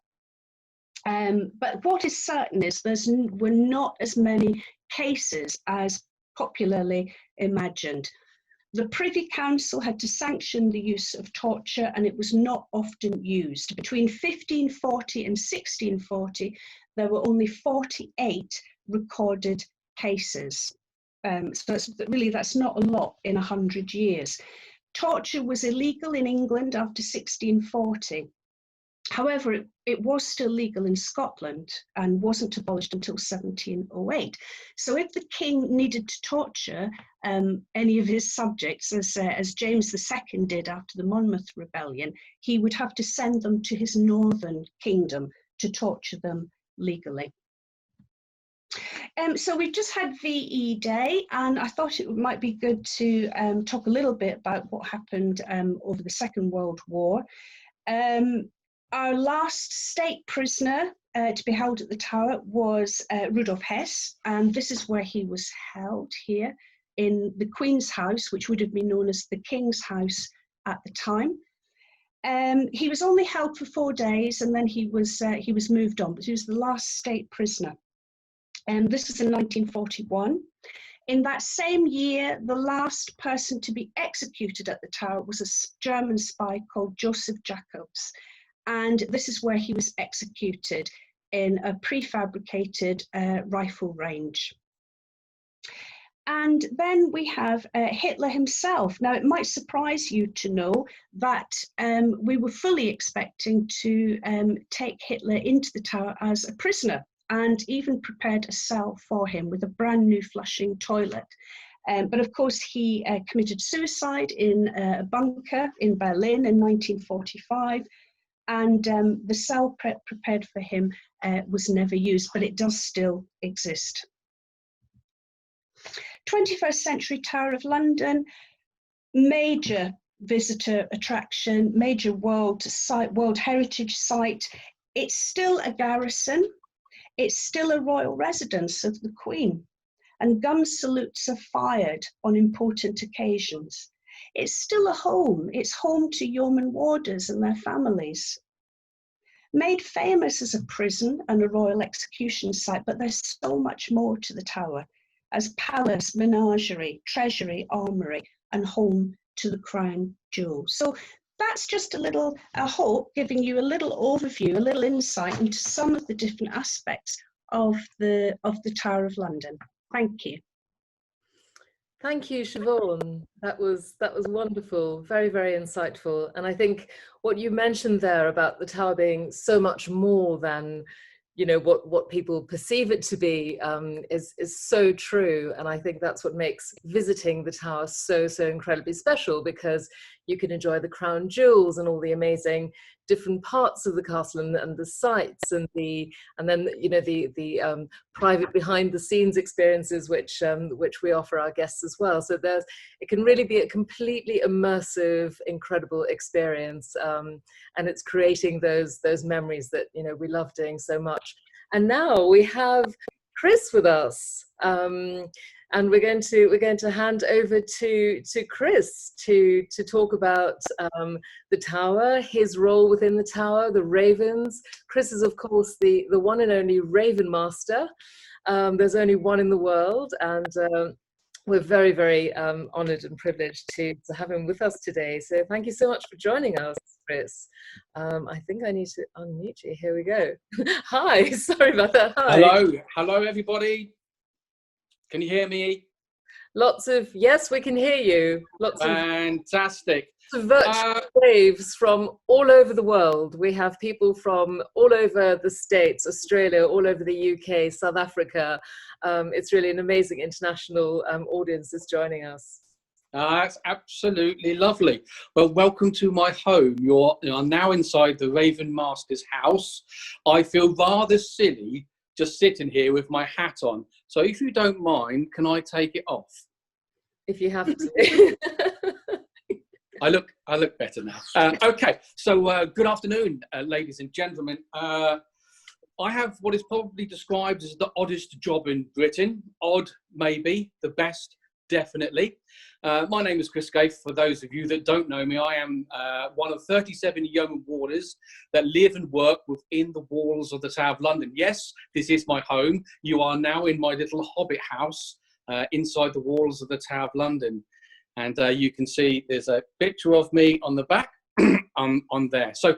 But what is certain is were not as many cases as popularly imagined. The Privy Council had to sanction the use of torture, and it was not often used. Between 1540 and 1640, there were only 48 recorded cases. So that's not a lot in 100 years. Torture was illegal in England after 1640. However, it was still legal in Scotland and wasn't abolished until 1708. So if the king needed to torture any of his subjects, as James II did after the Monmouth Rebellion, he would have to send them to his northern kingdom to torture them legally. So we've just had VE Day, and I thought it might be good to talk a little bit about what happened over the Second World War. Our last state prisoner to be held at the Tower was Rudolf Hess, and this is where he was held, here in the Queen's House, which would have been known as the King's House at the time. He was only held for 4 days, and then he was moved on, but he was the last state prisoner. And this was in 1941. In that same year, the last person to be executed at the Tower was a German spy called Joseph Jacobs. And this is where he was executed, in a prefabricated rifle range. And then we have Hitler himself. Now, it might surprise you to know that we were fully expecting to take Hitler into the Tower as a prisoner, and even prepared a cell for him with a brand new flushing toilet. But of course, he committed suicide in a bunker in Berlin in 1945. And the cell prepared for him was never used, but it does still exist. 21st century Tower of London, major visitor attraction, major World Heritage Site. It's still a garrison. It's still a royal residence of the Queen, and gun salutes are fired on important occasions. It's still a home. It's home to yeoman warders and their families. Made famous as a prison and a royal execution site, but there's so much more to the Tower, as palace, menagerie, treasury, armoury, and home to the crown jewels. So that's just I hope, giving you a little overview, a little insight into some of the different aspects of the Tower of London. Thank you. Thank you, Siobhan. That was wonderful, very, very insightful. And I think what you mentioned there about the Tower being so much more than, you know, what people perceive it to be is so true. And I think that's what makes visiting the Tower so incredibly special, because you can enjoy the crown jewels and all the amazing different parts of the castle and the sights and then you know the private behind the scenes experiences which we offer our guests as well. So it can really be a completely immersive, incredible experience, and it's creating those memories that, you know, we love doing so much. And now we have Chris with us. And we're going to hand over to Chris to talk about the Tower, his role within the Tower, the Ravens. Chris is, of course, the one and only Ravenmaster. There's only one in the world, and we're very, very honoured and privileged to have him with us today. So thank you so much for joining us, Chris. I think I need to unmute you. Here we go. Hi, sorry about that. Hi. Hello, everybody. Can you hear me? Yes, we can hear you. Fantastic. Lots of virtual waves from all over the world. We have people from all over the States, Australia, all over the UK, South Africa. It's really an amazing international audience that's joining us. That's absolutely lovely. Well, welcome to my home. You're now inside the Ravenmaster's house. I feel rather silly just sitting here with my hat on. So if you don't mind, can I take it off? If you have to. I look better now. Okay, so good afternoon, ladies and gentlemen. I have what is probably described as the oddest job in Britain. Odd, maybe, the best, definitely. My name is Skaife. For those of you that don't know me, I am one of 37 Yeoman Warders that live and work within the walls of the Tower of London. Yes, this is my home. You are now in my little hobbit house inside the walls of the Tower of London. And you can see there's a picture of me on the back on there. So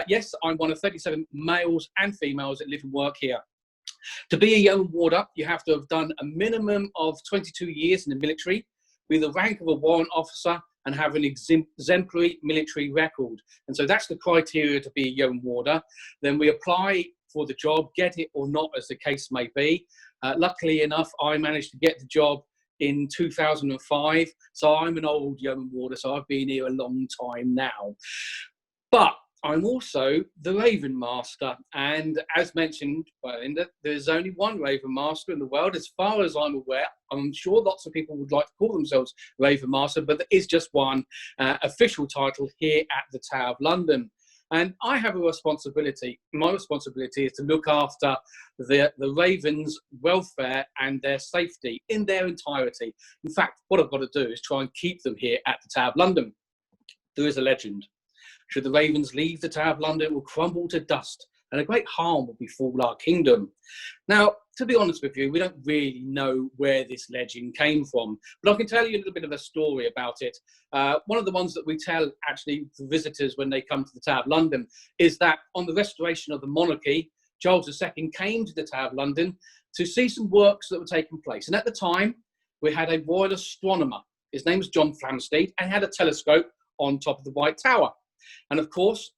yes, I'm one of 37 males and females that live and work here. To be a Yeoman Warder, you have to have done a minimum of 22 years in the military, be the rank of a warrant officer, and have an exemplary military record. And so that's the criteria to be a Yeoman Warder. Then we apply for the job, get it or not, as the case may be. Luckily enough, I managed to get the job in 2005. So I'm an old Yeoman Warder, so I've been here a long time now. But I'm also the Ravenmaster, and as mentioned by Linda, there's only one Ravenmaster in the world, as far as I'm aware. I'm sure lots of people would like to call themselves Ravenmaster, but there is just one official title here at the Tower of London. And I have a responsibility. My responsibility is to look after the ravens' welfare and their safety in their entirety. In fact, what I've got to do is try and keep them here at the Tower of London. There is a legend. Should the ravens leave the Tower of London, it will crumble to dust, and a great harm will befall our kingdom. Now, to be honest with you, we don't really know where this legend came from, but I can tell you a little bit of a story about it. One of the ones that we tell, actually, to visitors when they come to the Tower of London is that on the restoration of the monarchy, Charles II came to the Tower of London to see some works that were taking place. And at the time, we had a royal astronomer. His name was John Flamsteed, and he had a telescope on top of the White Tower. And of course,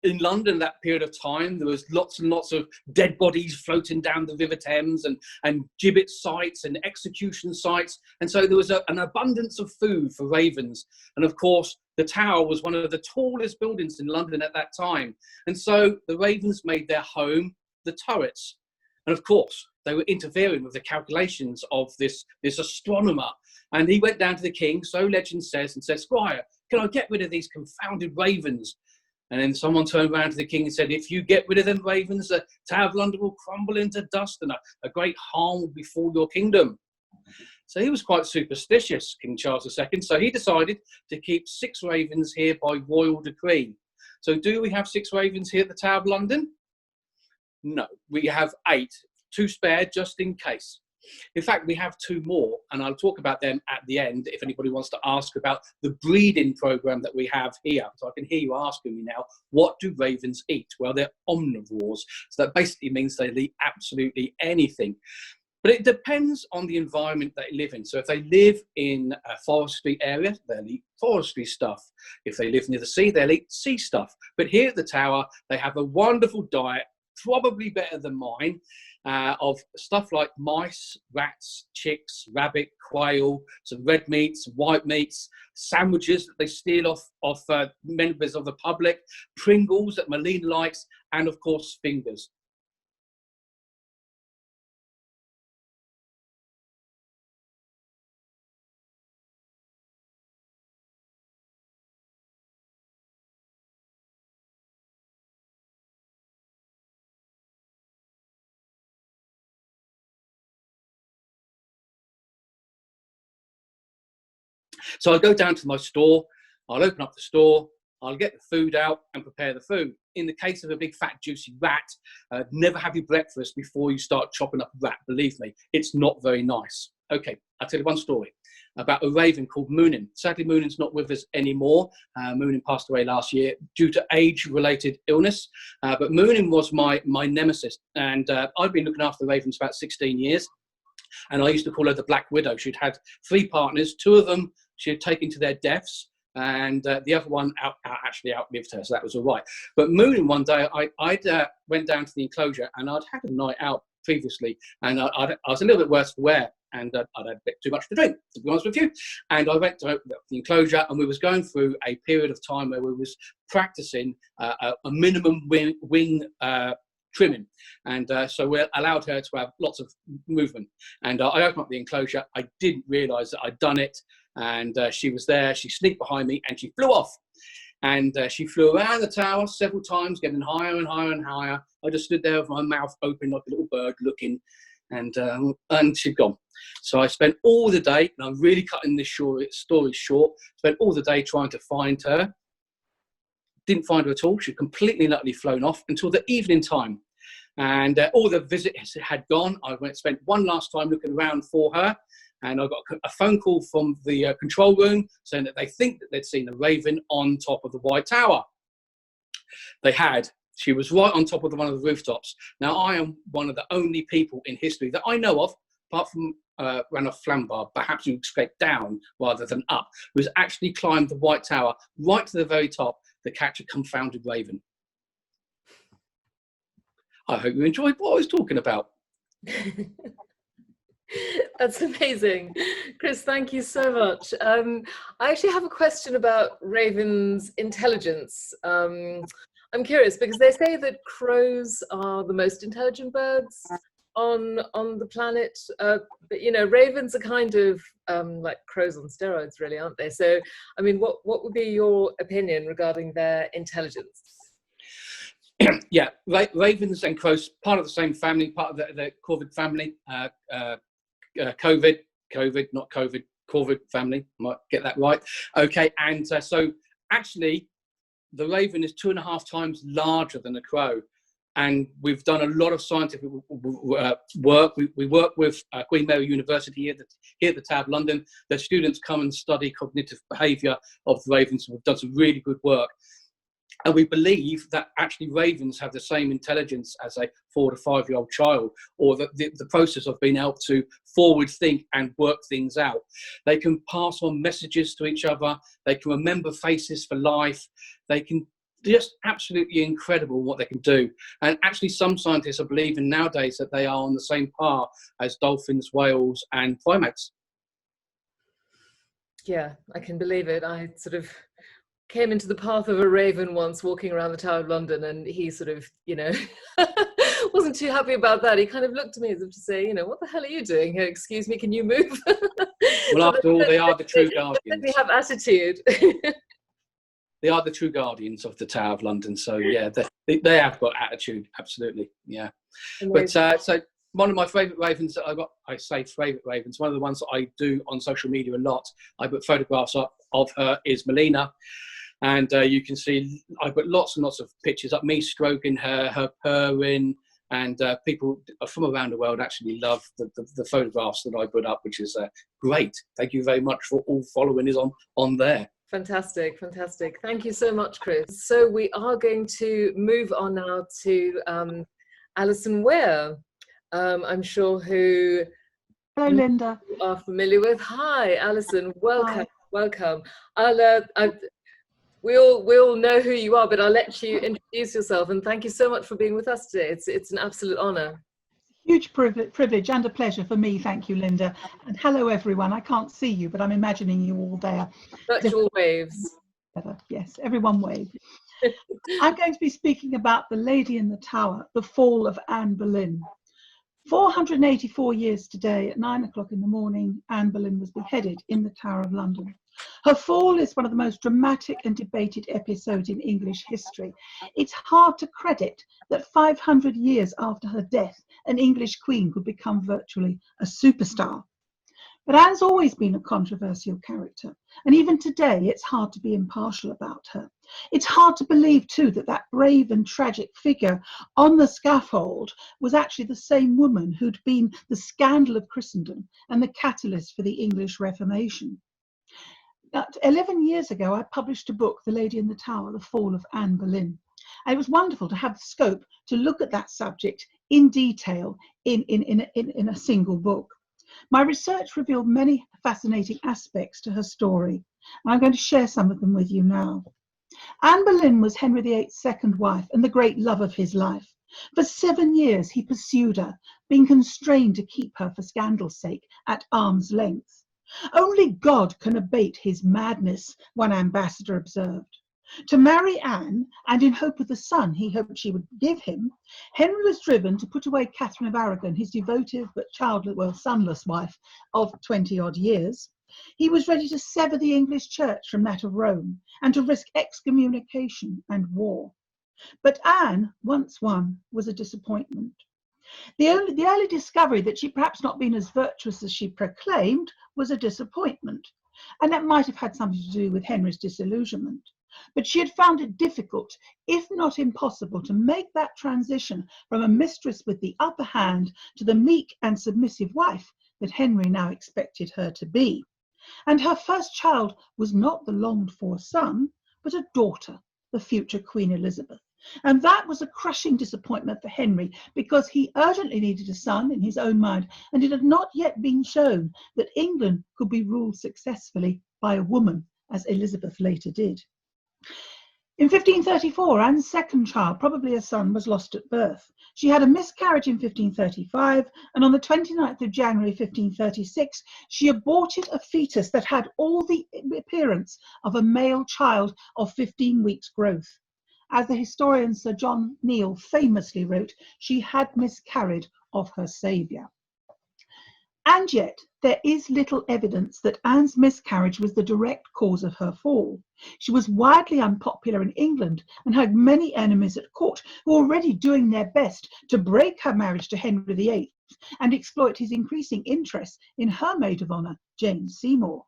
in London, that period of time, there was lots and lots of dead bodies floating down the River Thames, and gibbet sites and execution sites. And so there was an abundance of food for ravens. And of course, the tower was one of the tallest buildings in London at that time. And so the ravens made their home the turrets. And of course, they were interfering with the calculations of this astronomer. And he went down to the king, so legend says, and said, "Squire, can I get rid of these confounded ravens?" And then someone turned around to the king and said, "If you get rid of them ravens, the Tower of London will crumble into dust, and a great harm will befall your kingdom." So he was quite superstitious, King Charles II. So he decided to keep 6 ravens here by royal decree. So do we have 6 ravens here at the Tower of London? No, we have 8, 2 spared just in case. In fact, we have 2 more, and I'll talk about them at the end if anybody wants to ask about the breeding program that we have here. So I can hear you asking me now, what do ravens eat? Well, they're omnivores. So that basically means they eat absolutely anything. But it depends on the environment they live in. So if they live in a forestry area, they'll eat forestry stuff. If they live near the sea, they'll eat sea stuff. But here at the tower, they have a wonderful diet, probably better than mine, of stuff like mice, rats, chicks, rabbit, quail, some red meats, white meats, sandwiches that they steal off members of the public, Pringles that Marlene likes, and of course fingers. So I go down to my store, I'll open up the store, I'll get the food out and prepare the food. In the case of a big fat juicy rat, never have your breakfast before you start chopping up a rat. Believe me, it's not very nice. Okay, I'll tell you one story about a raven called Moonin. Sadly, Moonin's not with us anymore. Moonin passed away last year due to age-related illness. But Moonin was my nemesis, and I've been looking after the ravens for about 16 years. And I used to call her the Black Widow. She'd had 3 partners. 2 of them she had taken to their deaths, and the other one actually outlived her, so that was all right. But Moonin, one day, I went down to the enclosure, and I'd had a night out previously, and I was a little bit worse for wear, and I'd had a bit too much to drink, to be honest with you. And I went to open up the enclosure, and we was going through a period of time where we was practicing a minimum wing trimming, and so we allowed her to have lots of movement. And I opened up the enclosure. I didn't realise that I'd done it, and she was there. She sneaked behind me, and she flew off. And she flew around the tower several times, getting higher and higher and higher. I just stood there with my mouth open like a little bird looking. and she'd gone. So I spent all the day, and I'm really cutting this story short, spent all the day trying to find her. Didn't find her at all. She'd completely and utterly flown off until the evening time. And all the visitors had gone. I spent one last time looking around for her. And I got a phone call from the control room saying that they think that they'd seen a raven on top of the White Tower. They had. She was right on top of one of the rooftops. Now, I am one of the only people in history that I know of, apart from Ranulph Flambard, perhaps you expect down rather than up, who's actually climbed the White Tower right to the very top to catch a confounded raven. I hope you enjoyed what I was talking about. That's amazing. Chris, thank you so much. I actually have a question about ravens' intelligence. I'm curious because they say that crows are the most intelligent birds on the planet, but you know, ravens are kind of like crows on steroids, really, aren't they? So, I mean, what would be your opinion regarding their intelligence? Yeah, ravens and crows, part of the same family, part of the corvid family. Corvid family, might get that right. Okay, and so actually, the raven is 2.5 times larger than a crow. And we've done a lot of scientific work. We work with Queen Mary University here at the Tower of London. Their students come and study cognitive behaviour of the ravens. We've done some really good work. And we believe that actually ravens have the same intelligence as a 4 to 5 year old child, or the process of being able to forward think and work things out. They can pass on messages to each other. They can remember faces for life. They can just absolutely incredible what they can do. And actually some scientists are believing nowadays that they are on the same par as dolphins, whales and primates. Yeah, I can believe it. I sort of came into the path of a raven once walking around the Tower of London, and he sort of, you know, wasn't too happy about that. He kind of looked at me as if to say, you know, what the hell are you doing here? Excuse me, can you move? Well, after all, they are the true guardians. They have attitude. They are the true guardians of the Tower of London. So yeah, they have got attitude, absolutely. Yeah. Amazing. But so one of my favourite ravens that I say favourite ravens, one of the ones that I do on social media a lot, I put photographs up of her, is Melina. And you can see, I put lots and lots of pictures up, me stroking her purring, and people from around the world actually love the photographs that I put up, which is great. Thank you very much for all following us on there. Fantastic, fantastic. Thank you so much, Chris. So we are going to move on now to Alison Weir, I'm sure who Hello, Linda. You are familiar with. Hi, Alison. Welcome. Hi. Welcome. We all know who you are, but I'll let you introduce yourself. And thank you so much for being with us today. It's an absolute honour. Huge privilege and a pleasure for me. Thank you, Linda. And hello, everyone. I can't see you, but I'm imagining you all there. Virtual waves. Yes, everyone wave. I'm going to be speaking about The Lady in the Tower, the fall of Anne Boleyn. 484 years today, at 9 o'clock in the morning, Anne Boleyn was beheaded in the Tower of London. Her fall is one of the most dramatic and debated episodes in English history. It's hard to credit that 500 years after her death, an English queen could become virtually a superstar. But Anne's always been a controversial character, and even today it's hard to be impartial about her. It's hard to believe too that brave and tragic figure on the scaffold was actually the same woman who'd been the scandal of Christendom and the catalyst for the English Reformation. 11 years ago, I published a book, The Lady in the Tower, The Fall of Anne Boleyn. And it was wonderful to have the scope to look at that subject in detail in a single book. My research revealed many fascinating aspects to her story, and I'm going to share some of them with you now. Anne Boleyn was Henry VIII's second wife and the great love of his life. For 7 years he pursued her, being constrained to keep her for scandal's sake at arm's length. Only God can abate his madness, one ambassador observed. To marry Anne, and in hope of the son he hoped she would give him, Henry was driven to put away Catherine of Aragon, his devoted but sonless wife of 20-odd years. He was ready to sever the English church from that of Rome and to risk excommunication and war. But Anne, once won, was a disappointment. The early discovery that she'd perhaps not been as virtuous as she proclaimed was a disappointment, and that might have had something to do with Henry's disillusionment. But she had found it difficult, if not impossible, to make that transition from a mistress with the upper hand to the meek and submissive wife that Henry now expected her to be. And her first child was not the longed-for son, but a daughter, the future Queen Elizabeth. And that was a crushing disappointment for Henry, because he urgently needed a son in his own mind, and it had not yet been shown that England could be ruled successfully by a woman, as Elizabeth later did. In 1534, Anne's second child, probably a son, was lost at birth. She had a miscarriage in 1535, and on the 29th of January 1536, she aborted a fetus that had all the appearance of a male child of 15 weeks' growth. As the historian Sir John Neal famously wrote, she had miscarried of her saviour. And yet, there is little evidence that Anne's miscarriage was the direct cause of her fall. She was widely unpopular in England and had many enemies at court who were already doing their best to break her marriage to Henry VIII and exploit his increasing interest in her maid of honour, Jane Seymour.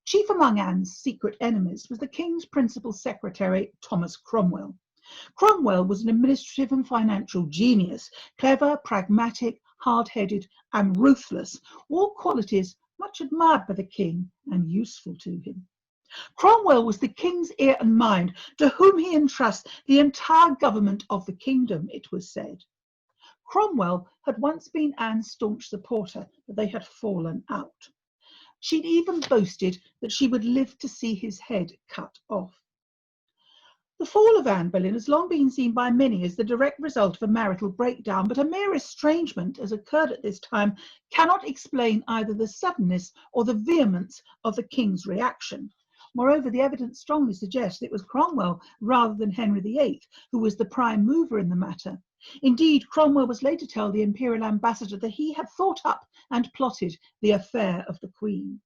Chief among Anne's secret enemies was the King's principal secretary, Thomas Cromwell. Cromwell was an administrative and financial genius, clever, pragmatic, hard-headed and ruthless, all qualities much admired by the king and useful to him. Cromwell was the king's ear and mind, to whom he entrusts the entire government of the kingdom, it was said. Cromwell had once been Anne's staunch supporter, but they had fallen out. She'd even boasted that she would live to see his head cut off. The fall of Anne Boleyn has long been seen by many as the direct result of a marital breakdown, but a mere estrangement, as occurred at this time, cannot explain either the suddenness or the vehemence of the king's reaction. Moreover, the evidence strongly suggests that it was Cromwell rather than Henry VIII who was the prime mover in the matter. Indeed, Cromwell was later to tell the imperial ambassador that he had thought up and plotted the affair of the Queen.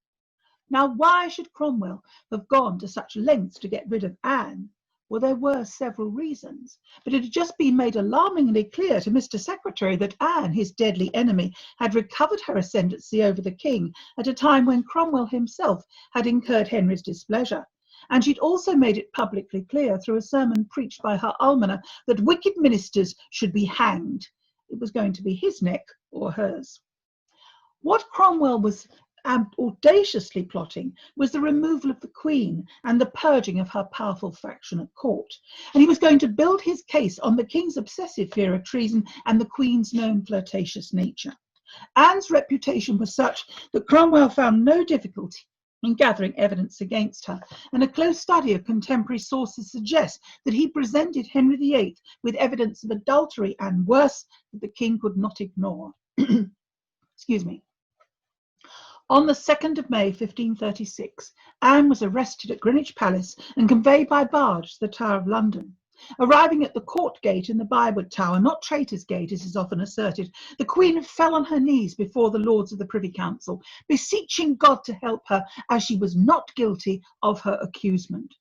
Now, why should Cromwell have gone to such lengths to get rid of Anne? Well, there were several reasons, but it had just been made alarmingly clear to Mr. Secretary that Anne, his deadly enemy, had recovered her ascendancy over the king at a time when Cromwell himself had incurred Henry's displeasure. And she'd also made it publicly clear through a sermon preached by her almoner that wicked ministers should be hanged. It was going to be his neck or hers. What Cromwell was audaciously plotting was the removal of the Queen and the purging of her powerful faction at court. And he was going to build his case on the king's obsessive fear of treason and the Queen's known flirtatious nature. Anne's reputation was such that Cromwell found no difficulty in gathering evidence against her, and a close study of contemporary sources suggests that he presented Henry VIII with evidence of adultery and worse that the king could not ignore. Excuse me. On the 2nd of May 1536, Anne was arrested at Greenwich Palace and conveyed by barge to the Tower of London. Arriving at the court gate in the Byward Tower, not Traitor's Gate as is often asserted, the Queen fell on her knees before the Lords of the Privy Council, beseeching God to help her, as she was not guilty of her accusement.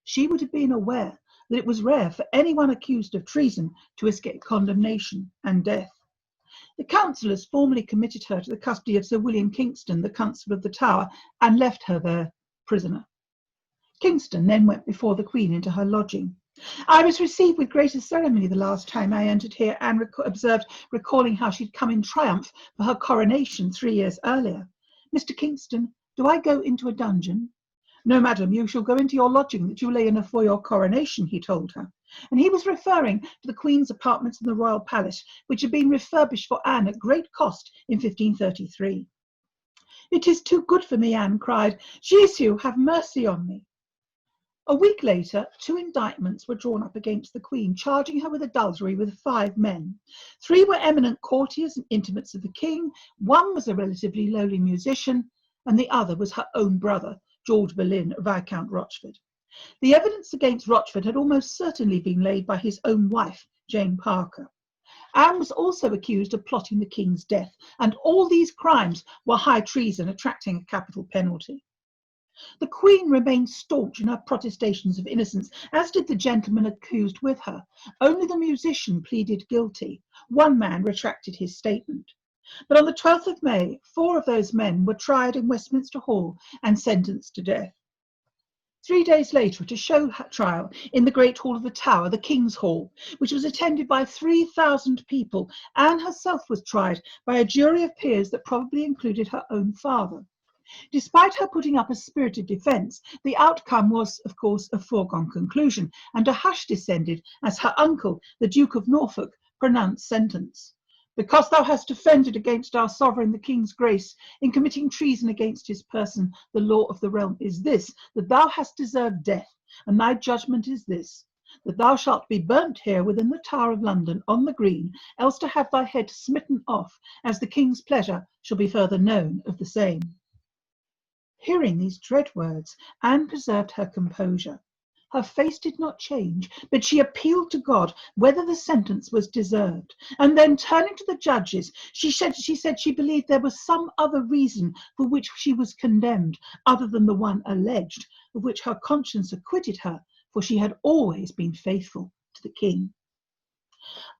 She would have been aware that it was rare for anyone accused of treason to escape condemnation and death. The councillors formally committed her to the custody of Sir William Kingston, the Constable of the Tower, and left her there prisoner. Kingston then went before the Queen into her lodging. "I was received with greatest ceremony the last time I entered here," Anne observed, recalling how she'd come in triumph for her coronation 3 years earlier. "Mr. Kingston, do I go into a dungeon?" "No, madam, you shall go into your lodging that you lay in for your coronation," he told her. And he was referring to the Queen's apartments in the Royal Palace, which had been refurbished for Anne at great cost in 1533. "It is too good for me," Anne cried. "Jesu, have mercy on me." A week later, 2 indictments were drawn up against the Queen, charging her with adultery with 5 men. 3 were eminent courtiers and intimates of the king, 1 was a relatively lowly musician, and the other was her own brother, George Boleyn, Viscount Rochford. The evidence against Rochford had almost certainly been laid by his own wife, Jane Parker. Anne was also accused of plotting the king's death, and all these crimes were high treason, attracting a capital penalty. The Queen remained staunch in her protestations of innocence, as did the gentleman accused with her. Only the musician pleaded guilty. One man retracted his statement. But on the 12th of May, 4 of those men were tried in Westminster Hall and sentenced to death. 3 days later, at a show trial in the Great Hall of the Tower, the King's Hall, which was attended by 3,000 people, Anne herself was tried by a jury of peers that probably included her own father. Despite her putting up a spirited defence, the outcome was, of course, a foregone conclusion, and a hush descended as her uncle, the Duke of Norfolk, pronounced sentence. Because thou hast offended against our sovereign, the King's grace, in committing treason against his person, the law of the realm is this, that thou hast deserved death, and thy judgment is this, that thou shalt be burnt here within the Tower of London on the green, else to have thy head smitten off, as the King's pleasure shall be further known of the same. Hearing these dread words, Anne preserved her composure. Her face did not change, but she appealed to God whether the sentence was deserved. And then, turning to the judges, she said she believed there was some other reason for which she was condemned, other than the one alleged, of which her conscience acquitted her, for she had always been faithful to the King.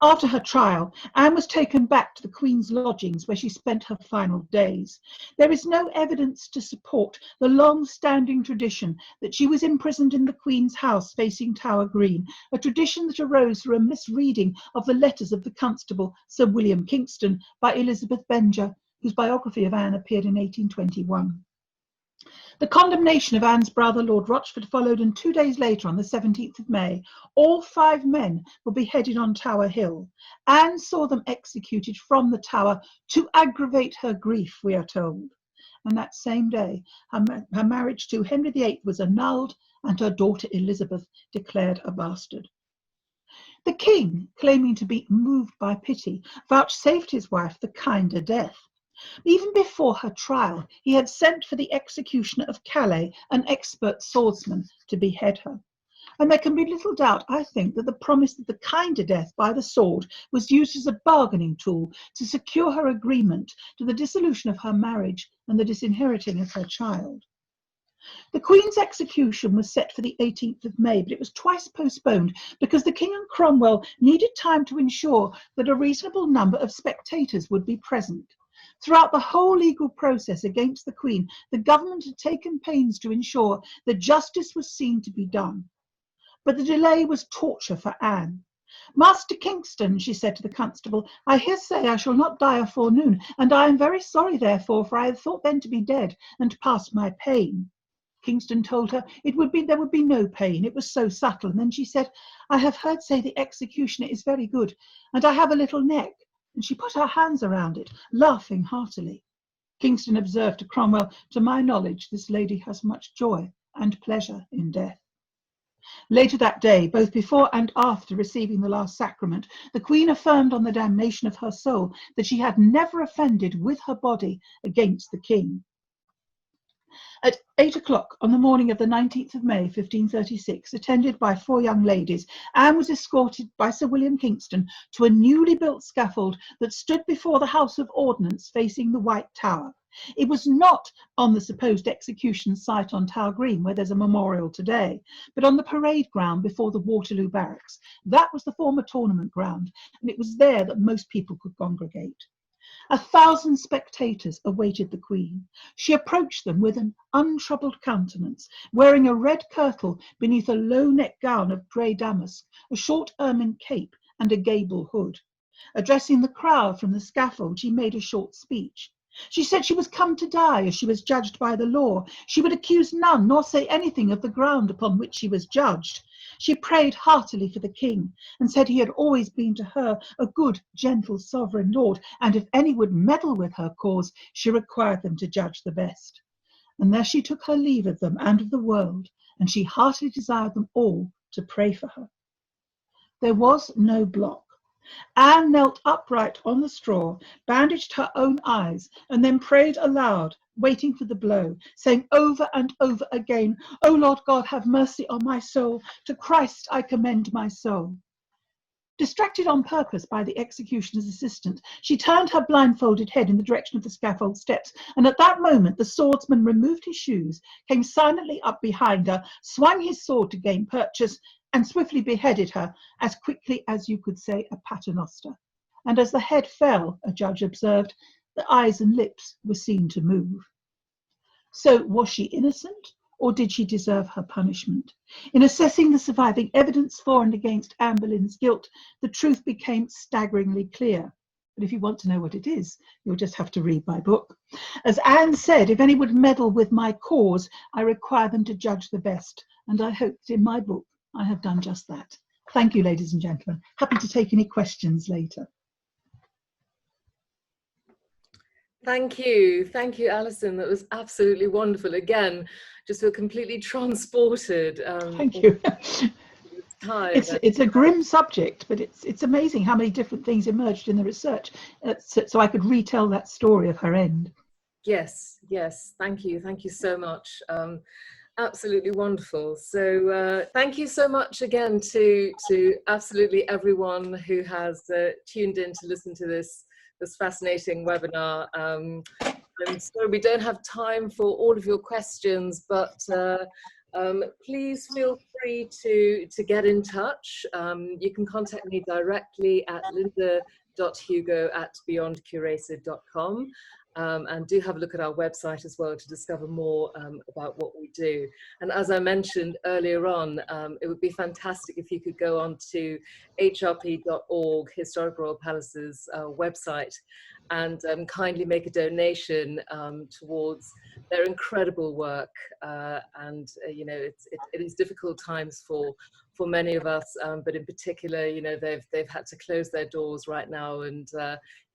After her trial, Anne was taken back to the Queen's lodgings, where she spent her final days. There is no evidence to support the long-standing tradition that she was imprisoned in the Queen's house facing Tower Green, a tradition that arose through a misreading of the letters of the Constable Sir William Kingston by Elizabeth Benger, whose biography of Anne appeared in 1821. The condemnation of Anne's brother, Lord Rochford, followed, and 2 days later, on the 17th of May, all 5 men were beheaded on Tower Hill. Anne saw them executed from the Tower to aggravate her grief, we are told. And that same day, her marriage to Henry VIII was annulled, and her daughter Elizabeth declared a bastard. The King, claiming to be moved by pity, vouchsafed his wife the kinder death. Even before her trial, he had sent for the executioner of Calais, an expert swordsman, to behead her. And there can be little doubt, I think, that the promise of the kinder death by the sword was used as a bargaining tool to secure her agreement to the dissolution of her marriage and the disinheriting of her child. The Queen's execution was set for the 18th of May, but it was twice postponed because the King and Cromwell needed time to ensure that a reasonable number of spectators would be present. Throughout the whole legal process against the Queen, the government had taken pains to ensure that justice was seen to be done. But the delay was torture for Anne. "Master Kingston," she said to the constable, "I hear say I shall not die afore noon, and I am very sorry therefore, for I had thought then to be dead, and past my pain." Kingston told her there would be no pain, it was so subtle, and then she said, "I have heard say the executioner is very good, and I have a little neck," and she put her hands around it, laughing heartily. Kingston observed to Cromwell, "To my knowledge, this lady has much joy and pleasure in death." Later that day, both before and after receiving the last sacrament, the Queen affirmed on the damnation of her soul that she had never offended with her body against the King. At 8 o'clock on the morning of the 19th of May, 1536, attended by 4 young ladies, Anne was escorted by Sir William Kingston to a newly built scaffold that stood before the House of Ordnance facing the White Tower. It was not on the supposed execution site on Tower Green, where there's a memorial today, but on the parade ground before the Waterloo Barracks. That was the former tournament ground, and it was there that most people could congregate. 1,000 spectators awaited the Queen. She approached them with an untroubled countenance, wearing a red kirtle beneath a low-neck gown of grey damask, a short ermine cape and a gable hood. Addressing the crowd from the scaffold, she made a short speech. She said she was come to die as she was judged by the law. She would accuse none nor say anything of the ground upon which she was judged. She prayed heartily for the King and said he had always been to her a good, gentle sovereign lord, and if any would meddle with her cause, she required them to judge the best. And there she took her leave of them and of the world, and she heartily desired them all to pray for her. There was no block. Anne knelt upright on the straw, bandaged her own eyes, and then prayed aloud, waiting for the blow, saying over and over again, "O Lord God, have mercy on my soul. To Christ I commend my soul." Distracted on purpose by the executioner's assistant, she turned her blindfolded head in the direction of the scaffold steps, and at that moment the swordsman removed his shoes, came silently up behind her, swung his sword to gain purchase, and swiftly beheaded her, as quickly as you could say a paternoster. And as the head fell, a judge observed, the eyes and lips were seen to move. So was she innocent, or did she deserve her punishment? In assessing the surviving evidence for and against Anne Boleyn's guilt, the truth became staggeringly clear. But if you want to know what it is, you'll just have to read my book. As Anne said, if any would meddle with my cause, I require them to judge the best. And I hope that in my book, I have done just that. Thank you, ladies and gentlemen. Happy to take any questions later. Thank you, Alison. That was absolutely wonderful. Again, just feel completely transported. Thank you. Time. It's a grim subject, but it's amazing how many different things emerged in the research, so I could retell that story of her end. Yes, thank you so much. Absolutely wonderful. So thank you so much again to absolutely everyone who has tuned in to listen to this fascinating webinar. I'm sorry we don't have time for all of your questions, but please feel free to get in touch. You can contact me directly at linda.hugo@beyondcurated.com. And do have a look at our website as well to discover more about what we do. And as I mentioned earlier on, it would be fantastic if you could go on to hrp.org, Historic Royal Palace's website, and kindly make a donation towards their incredible work. And you know, it is difficult times for many of us, but in particular, you know, they've had to close their doors right now, and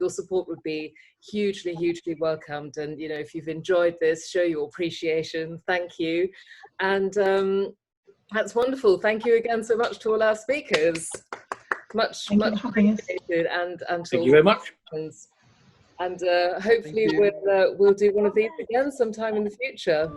your support would be hugely welcomed. And you know, if you've enjoyed this, show your appreciation. Thank you, and that's wonderful. Thank you again so much to all our speakers. Much appreciated, and thank you very much. And hopefully we'll do one of these again sometime in the future.